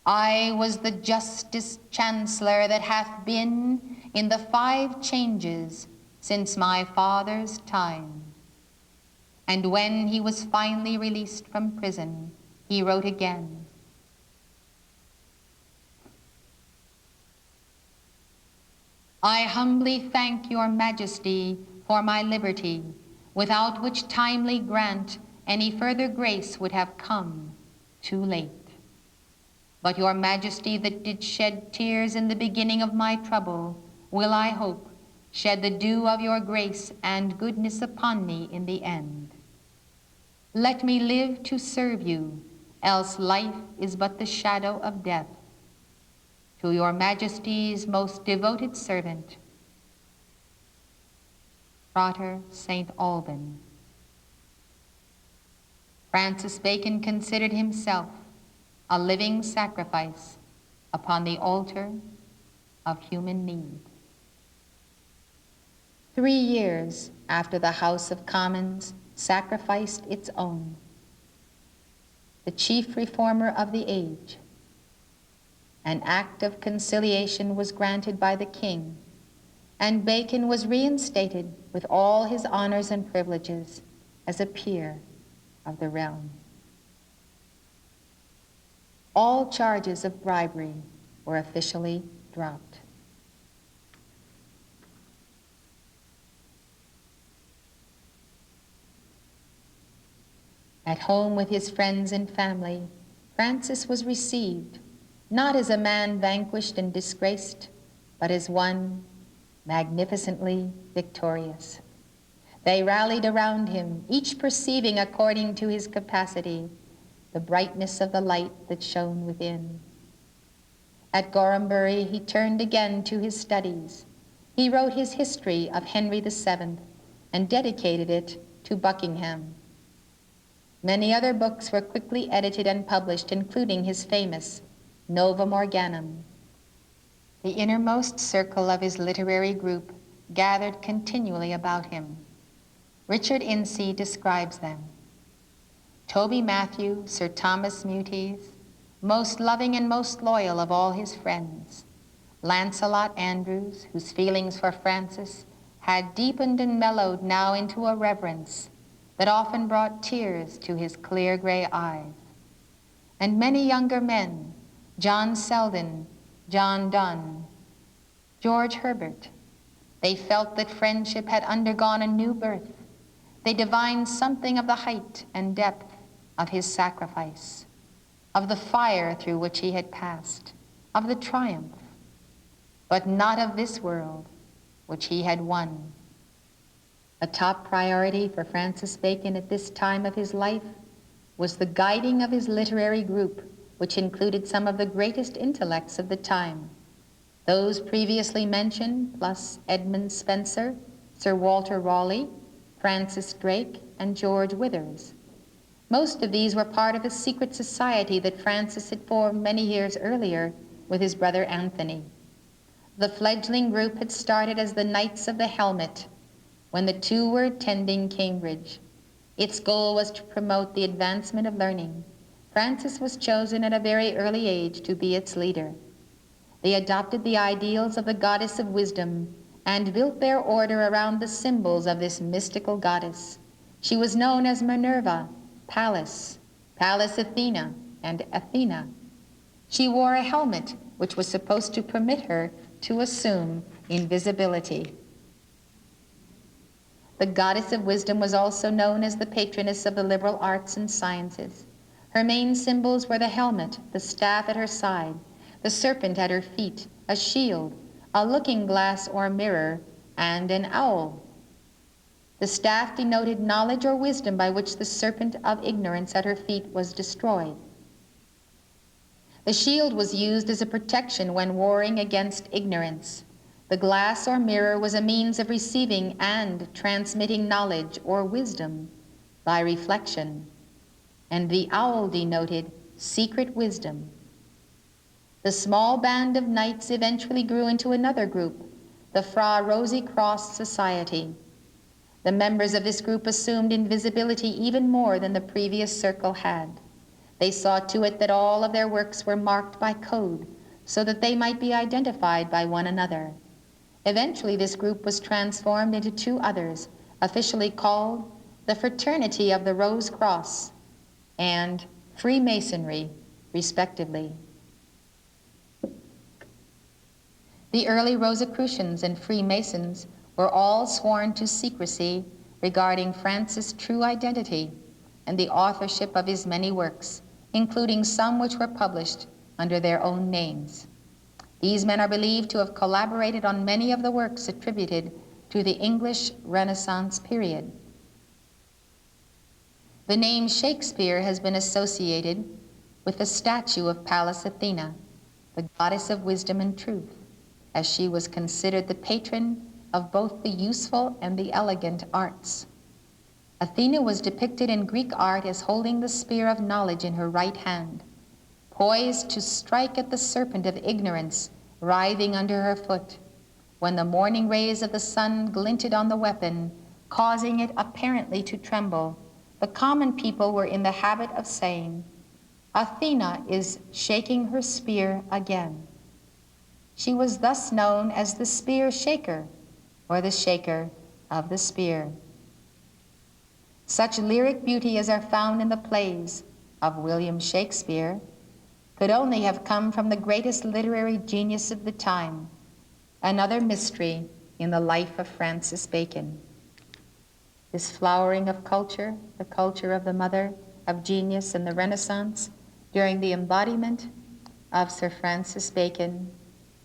I was the justest chancellor that hath been in the 5 changes since my father's time. And when he was finally released from prison, he wrote again, I humbly thank your majesty for my liberty, without which timely grant any further grace would have come too late. But your majesty that did shed tears in the beginning of my trouble, will, I hope, shed the dew of your grace and goodness upon me in the end. Let me live to serve you, else life is but the shadow of death. To your majesty's most devoted servant, Frater St. Alban. Francis Bacon considered himself a living sacrifice upon the altar of human need. 3 years after the House of Commons sacrificed its own, the chief reformer of the age, an act of conciliation was granted by the king, and Bacon was reinstated with all his honors and privileges as a peer of the realm. All charges of bribery were officially dropped. At home with his friends and family, Francis was received not as a man vanquished and disgraced, but as one magnificently victorious. They rallied around him, each perceiving according to his capacity the brightness of the light that shone within. At Gorhambury he turned again to his studies. He wrote his history of Henry VII and dedicated it to Buckingham. Many other books were quickly edited and published, including his famous Novum Organum. The innermost circle of his literary group gathered continually about him. Richard Insee describes them. Toby Matthew, Sir Thomas Muties, most loving and most loyal of all his friends. Lancelot Andrews, whose feelings for Francis had deepened and mellowed now into a reverence that often brought tears to his clear gray eyes. And many younger men, John Selden, John Donne, George Herbert, they felt that friendship had undergone a new birth. They divined something of the height and depth of his sacrifice, of the fire through which he had passed, of the triumph, but not of this world which he had won. A top priority for Francis Bacon at this time of his life was the guiding of his literary group, which included some of the greatest intellects of the time. Those previously mentioned, plus Edmund Spenser, Sir Walter Raleigh, Francis Drake, and George Withers. Most of these were part of a secret society that Francis had formed many years earlier with his brother Anthony. The fledgling group had started as the Knights of the Helmet when the two were attending Cambridge. Its goal was to promote the advancement of learning. Francis was chosen at a very early age to be its leader. They adopted the ideals of the goddess of wisdom and built their order around the symbols of this mystical goddess. She was known as Minerva, Pallas, Pallas Athena, and Athena. She wore a helmet which was supposed to permit her to assume invisibility. The goddess of wisdom was also known as the patroness of the liberal arts and sciences. Her main symbols were the helmet, the staff at her side, the serpent at her feet, a shield, a looking glass or mirror, and an owl. The staff denoted knowledge or wisdom by which the serpent of ignorance at her feet was destroyed. The shield was used as a protection when warring against ignorance. The glass or mirror was a means of receiving and transmitting knowledge or wisdom by reflection, and the owl denoted secret wisdom. The small band of knights eventually grew into another group, the Fra Rosy Cross Society. The members of this group assumed invisibility even more than the previous circle had. They saw to it that all of their works were marked by code so that they might be identified by one another. Eventually, this group was transformed into two others, officially called the Fraternity of the Rose Cross and Freemasonry, respectively. The early Rosicrucians and Freemasons were all sworn to secrecy regarding Francis' true identity and the authorship of his many works, including some which were published under their own names. These men are believed to have collaborated on many of the works attributed to the English Renaissance period. The name Shakespeare has been associated with the statue of Pallas Athena, the goddess of wisdom and truth, as she was considered the patron of both the useful and the elegant arts. Athena was depicted in Greek art as holding the spear of knowledge in her right hand, poised to strike at the serpent of ignorance writhing under her foot, when the morning rays of the sun glinted on the weapon, causing it apparently to tremble. The common people were in the habit of saying, "Athena is shaking her spear again." She was thus known as the spear shaker, or the shaker of the spear. Such lyric beauty as are found in the plays of William Shakespeare could only have come from the greatest literary genius of the time, another mystery in the life of Francis Bacon. This flowering of culture, the culture of the mother of genius in the Renaissance, during the embodiment of Sir Francis Bacon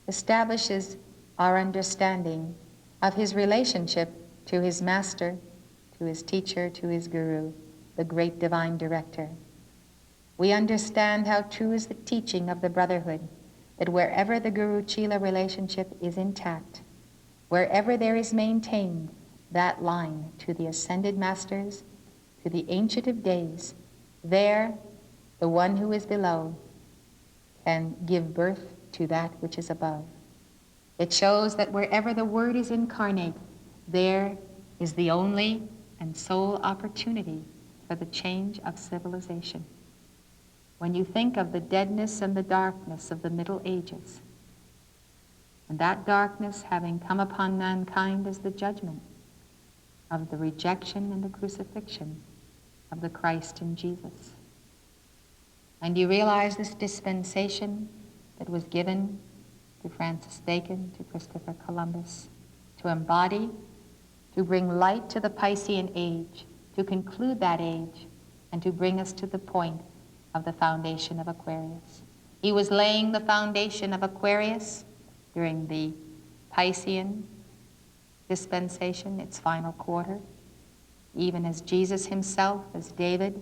establishes our understanding of his relationship to his master, to his teacher, to his guru, the great divine director. We understand how true is the teaching of the brotherhood, that wherever the Guru-Chela relationship is intact, wherever there is maintained that line to the ascended masters, to the Ancient of Days, there the one who is below can give birth to that which is above. It shows that wherever the Word is incarnate, there is the only and sole opportunity for the change of civilization. When you think of the deadness and the darkness of the Middle Ages, and that darkness having come upon mankind as the judgment of the rejection and the crucifixion of the Christ in Jesus, and you realize this dispensation that was given to Francis Bacon, to Christopher Columbus, to embody, to bring light to the Piscean age, to conclude that age, and to bring us to the point of the foundation of Aquarius. He was laying the foundation of Aquarius during the Piscean dispensation, its final quarter, even as Jesus himself, as David,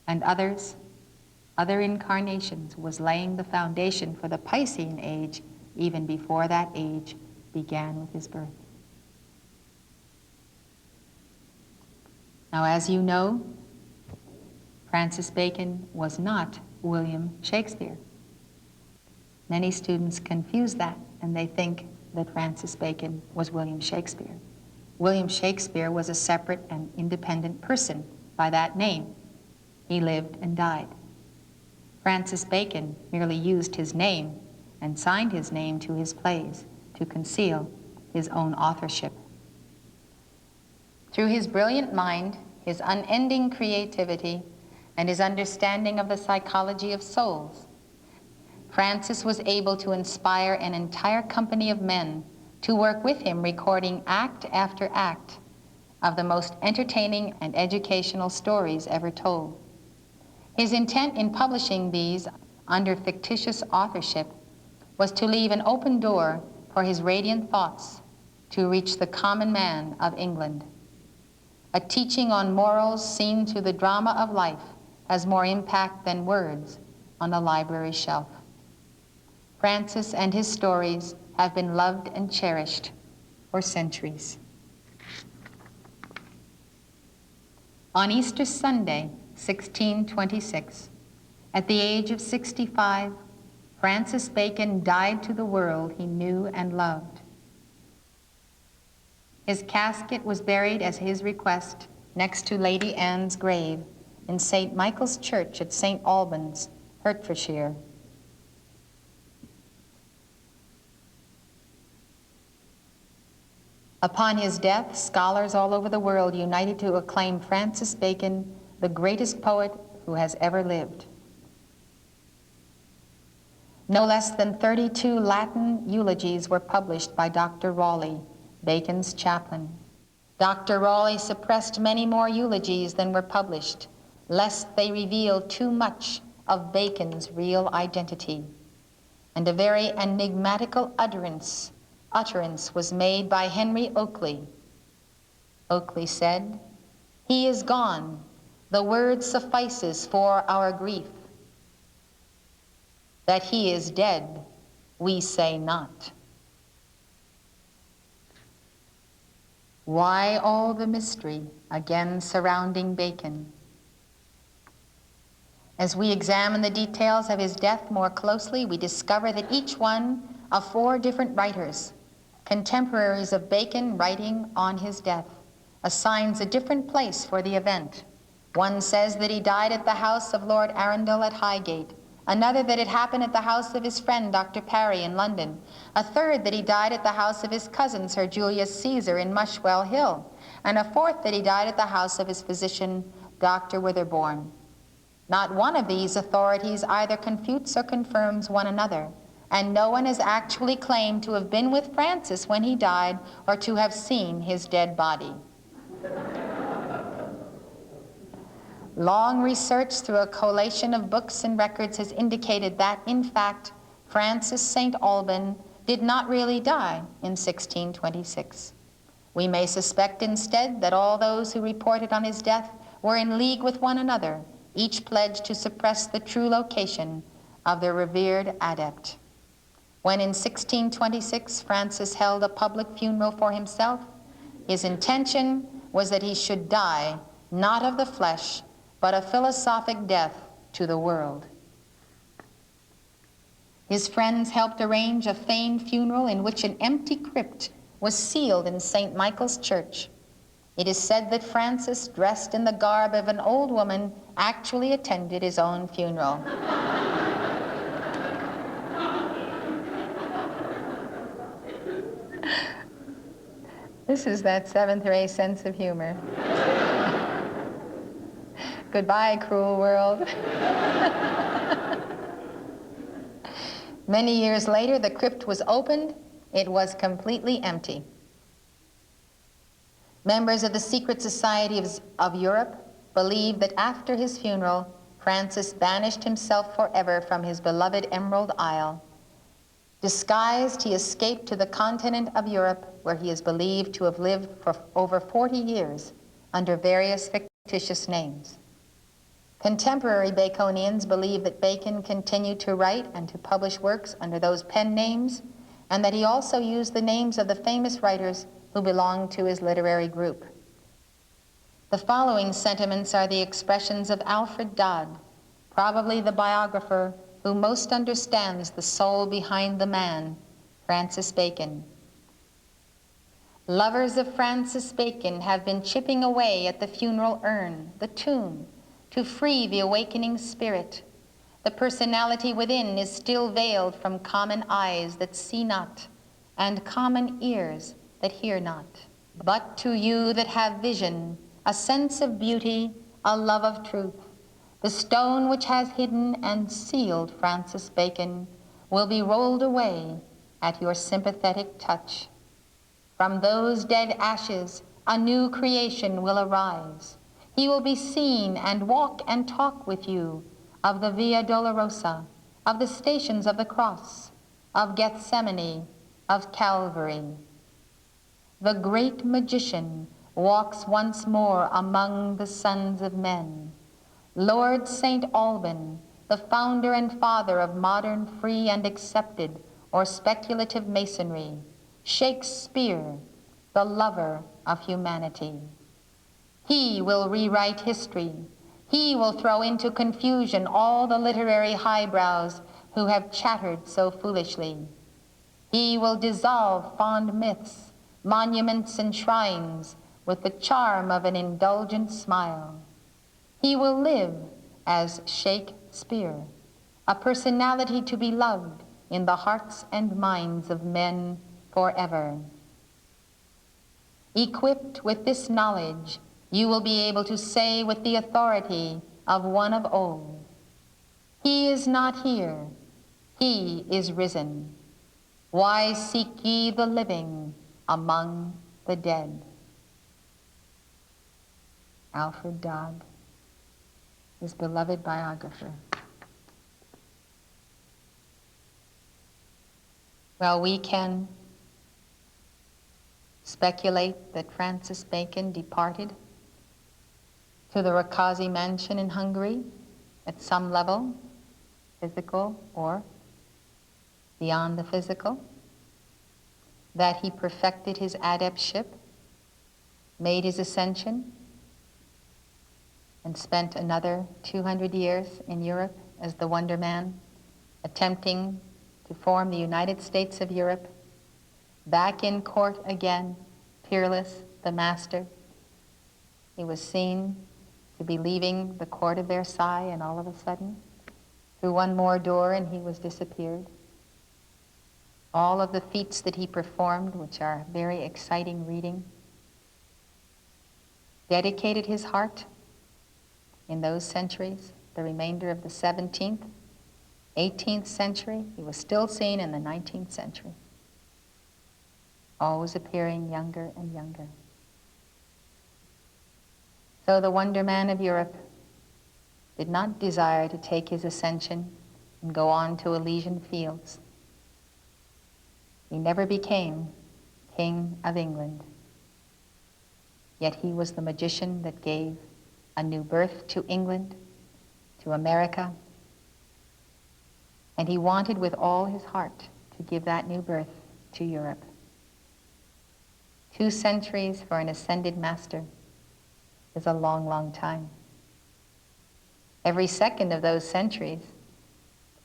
and other incarnations, was laying the foundation for the Piscean age even before that age began with his birth. Now, as you know, Francis Bacon was not William Shakespeare. Many students confuse that, and they think that Francis Bacon was William Shakespeare. William Shakespeare was a separate and independent person by that name. He lived and died. Francis Bacon merely used his name and signed his name to his plays to conceal his own authorship. Through his brilliant mind, his unending creativity, and his understanding of the psychology of souls, Francis was able to inspire an entire company of men to work with him, recording act after act of the most entertaining and educational stories ever told. His intent in publishing these under fictitious authorship was to leave an open door for his radiant thoughts to reach the common man of England. A teaching on morals seen through the drama of life has more impact than words on a library shelf. Francis and his stories have been loved and cherished for centuries. On Easter Sunday, 1626, at the age of 65, Francis Bacon died to the world he knew and loved. His casket was buried at his request next to Lady Anne's grave in St. Michael's Church at St. Albans, Hertfordshire. Upon his death, scholars all over the world united to acclaim Francis Bacon the greatest poet who has ever lived. No less than 32 Latin eulogies were published by Dr. Raleigh, Bacon's chaplain. Dr. Raleigh suppressed many more eulogies than were published, lest they revealed too much of Bacon's real identity. And a very enigmatical utterance was made by Henry Oakley. Oakley said, "He is gone. The word suffices for our grief. That he is dead, we say not." Why all the mystery again surrounding Bacon? As we examine the details of his death more closely, we discover that each one of 4 different writers, contemporaries of Bacon writing on his death, assigns a different place for the event. One says that he died at the house of Lord Arundel at Highgate, another that it happened at the house of his friend Dr. Parry in London, a third that he died at the house of his cousin Sir Julius Caesar in Mushwell Hill, and a fourth that he died at the house of his physician Dr. Witherbourne. Not one of these authorities either confutes or confirms one another, and no one has actually claimed to have been with Francis when he died or to have seen his dead body. Long research through a collation of books and records has indicated that, in fact, Francis St. Alban did not really die in 1626. We may suspect instead that all those who reported on his death were in league with one another, each pledged to suppress the true location of the revered adept. When in 1626 Francis held a public funeral for himself, his intention was that he should die not of the flesh, but a philosophic death to the world. His friends helped arrange a feigned funeral in which an empty crypt was sealed in St. Michael's Church. It is said that Francis, dressed in the garb of an old woman, actually attended his own funeral. This is that seventh ray sense of humor. Goodbye, cruel world. Many years later, the crypt was opened. It was completely empty. Members of the secret societies of Europe believe that after his funeral, Francis banished himself forever from his beloved Emerald Isle. Disguised, he escaped to the continent of Europe, where he is believed to have lived for over 40 years under various fictitious names. Contemporary Baconians believe that Bacon continued to write and to publish works under those pen names, and that he also used the names of the famous writers who belonged to his literary group. The following sentiments are the expressions of Alfred Dodd, probably the biographer who most understands the soul behind the man, Francis Bacon. Lovers of Francis Bacon have been chipping away at the funeral urn, the tomb, to free the awakening spirit. The personality within is still veiled from common eyes that see not, and common ears that hear not. But to you that have vision, a sense of beauty, a love of truth, the stone which has hidden and sealed Francis Bacon will be rolled away at your sympathetic touch. From those dead ashes, a new creation will arise. He will be seen and walk and talk with you of the Via Dolorosa, of the stations of the cross, of Gethsemane, of Calvary. The great magician walks once more among the sons of men. Lord St. Alban, the founder and father of modern free and accepted or speculative masonry. Shakespeare, the lover of humanity. He will rewrite history. He will throw into confusion all the literary highbrows who have chattered so foolishly. He will dissolve fond myths, monuments, and shrines with the charm of an indulgent smile. He will live as Shakespeare, a personality to be loved in the hearts and minds of men forever. Equipped with this knowledge, you will be able to say with the authority of one of old, "He is not here, he is risen. Why seek ye the living among the dead?" Alfred Dodd, his beloved biographer. Well, we can speculate that Francis Bacon departed to the Rákóczi mansion in Hungary at some level, physical or beyond the physical, that he perfected his adeptship, made his ascension, and spent another 200 years in Europe as the Wonder Man, attempting to form the United States of Europe, back in court again, peerless, the master. He was seen to be leaving the court of Versailles, and all of a sudden, through one more door, and he was disappeared. All of the feats that he performed, which are very exciting reading, dedicated his heart in those centuries, the remainder of the 17th, 18th century. He was still seen in the 19th century, always appearing younger and younger. So the Wonder Man of Europe did not desire to take his ascension and go on to Elysian fields. He never became King of England. Yet he was the magician that gave a new birth to England, to America, and he wanted with all his heart to give that new birth to Europe. 2 centuries for an ascended master is a long, long time. Every second of those centuries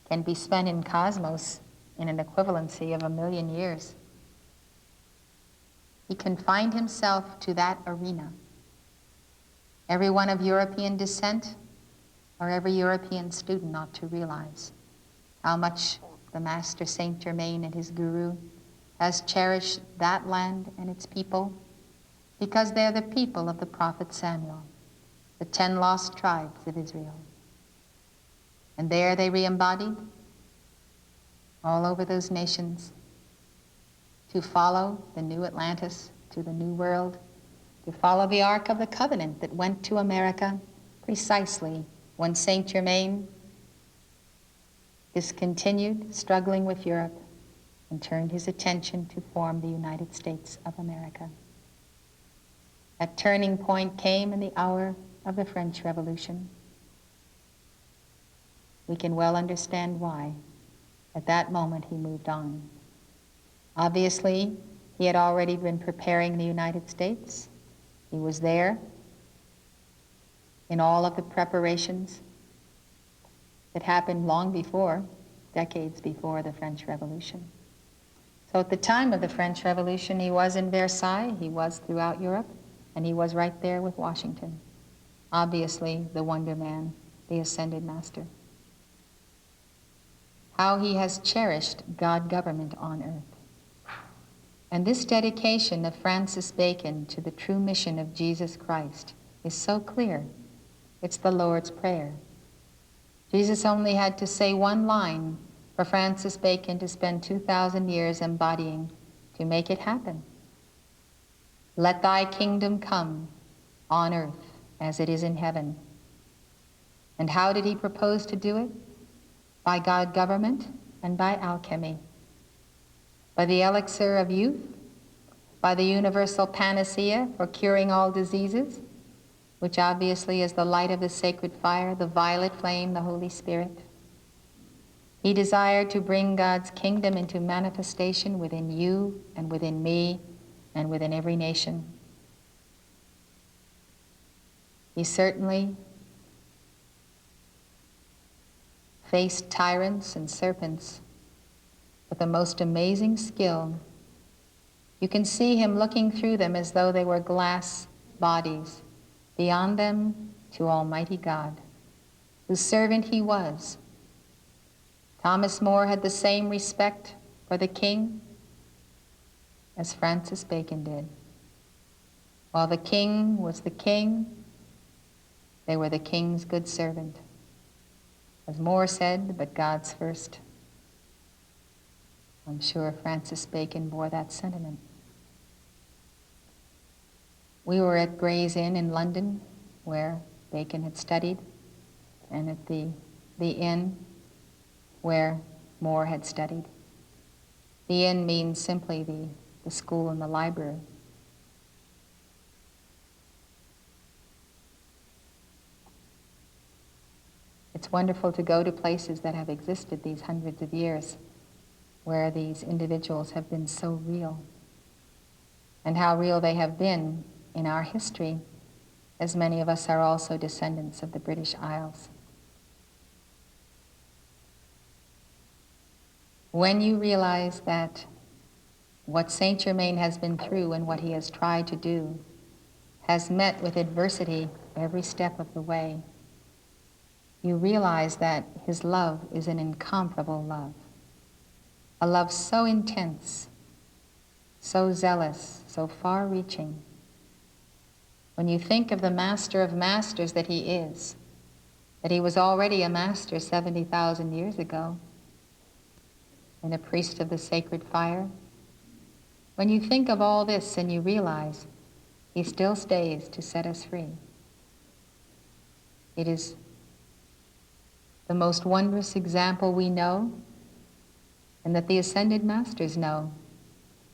can be spent in cosmos in an equivalency of 1,000,000 years. He confined himself to that arena. Everyone of European descent or every European student ought to realize how much the Master Saint Germain and his guru has cherished that land and its people, because they're the people of the prophet Samuel, the 10 lost tribes of Israel. And there they re-embodied all over those nations to follow the new Atlantis, to the new world, to follow the Ark of the Covenant that went to America precisely when Saint Germain discontinued struggling with Europe and turned his attention to form the United States of America. That turning point came in the hour of the French Revolution. We can well understand why. At that moment, he moved on. Obviously, he had already been preparing the United States. He was there in all of the preparations that happened long before, decades before the French Revolution. So at the time of the French Revolution, he was in Versailles, he was throughout Europe, and he was right there with Washington. Obviously, the Wonder Man, the Ascended Master. How he has cherished God government on earth. And this dedication of Francis Bacon to the true mission of Jesus Christ is so clear. It's the Lord's Prayer. Jesus only had to say one line for Francis Bacon to spend 2,000 years embodying to make it happen. Let thy kingdom come on earth as it is in heaven. And how did he propose to do it? By God government and by alchemy. By the elixir of youth, by the universal panacea for curing all diseases, which obviously is the light of the sacred fire, the violet flame, the Holy Spirit. He desired to bring God's kingdom into manifestation within you and within me and within every nation. He certainly faced tyrants and serpents with the most amazing skill. You can see him looking through them as though they were glass bodies, beyond them to Almighty God, whose servant he was. Thomas More had the same respect for the king as Francis Bacon did. While the king was the king, they were the king's good servant. As More said, but God's first. I'm sure Francis Bacon bore that sentiment. We were at Gray's Inn in London, where Bacon had studied, and at the inn where More had studied. The inn means simply the school and the library. It's wonderful to go to places that have existed these hundreds of years, where these individuals have been so real, and how real they have been in our history, as many of us are also descendants of the British Isles. When you realize that what Saint Germain has been through and what he has tried to do has met with adversity every step of the way, you realize that his love is an incomparable love, a love so intense, so zealous, so far-reaching. When you think of the master of masters that he is, that he was already a master 70,000 years ago, and a priest of the sacred fire, when you think of all this and you realize he still stays to set us free, it is the most wondrous example we know, and that the ascended masters know,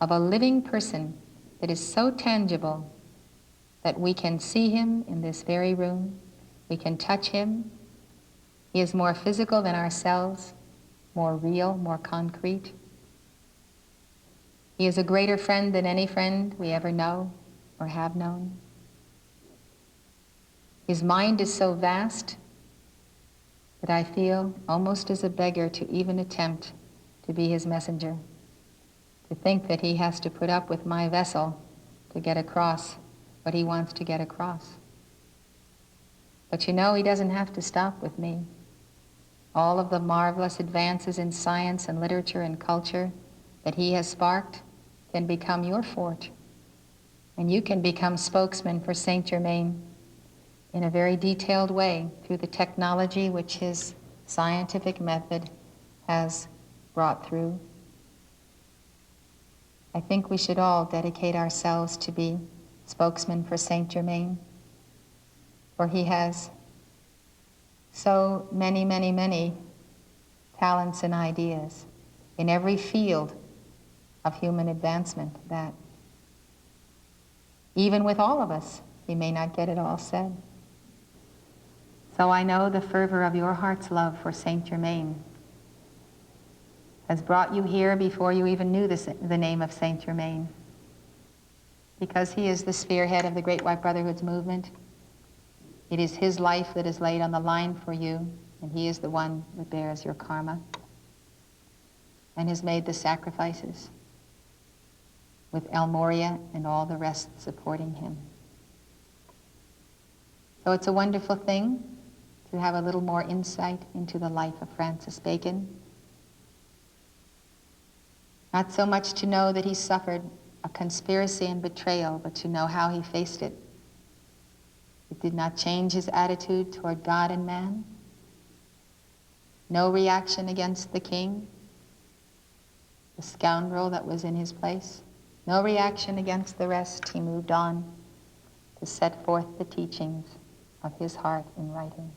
of a living person that is so tangible that we can see him in this very room, we can touch him. He is more physical than ourselves, more real, more concrete. He is a greater friend than any friend we ever know or have known. His mind is so vast that I feel almost as a beggar to even attempt to be his messenger, to think that he has to put up with my vessel to get across what he wants to get across. But you know, he doesn't have to stop with me. All of the marvelous advances in science and literature and culture that he has sparked can become your fort. And you can become spokesman for Saint-Germain in a very detailed way through the technology which his scientific method has brought through. I think we should all dedicate ourselves to be spokesman for Saint-Germain, for he has so many, many, many talents and ideas in every field of human advancement that even with all of us, we may not get it all said. So I know the fervor of your heart's love for Saint-Germain has brought you here before you even knew the name of Saint-Germain, because he is the spearhead of the Great White Brotherhood's movement. It is his life that is laid on the line for you, and he is the one that bears your karma and has made the sacrifices, with El Moria and all the rest supporting him. So it's a wonderful thing to have a little more insight into the life of Francis Bacon. Not so much to know that he suffered a conspiracy and betrayal, but to know how he faced it. It did not change his attitude toward God and man. No reaction against the king, the scoundrel that was in his place. No reaction against the rest. He moved on to set forth the teachings of his heart in writing.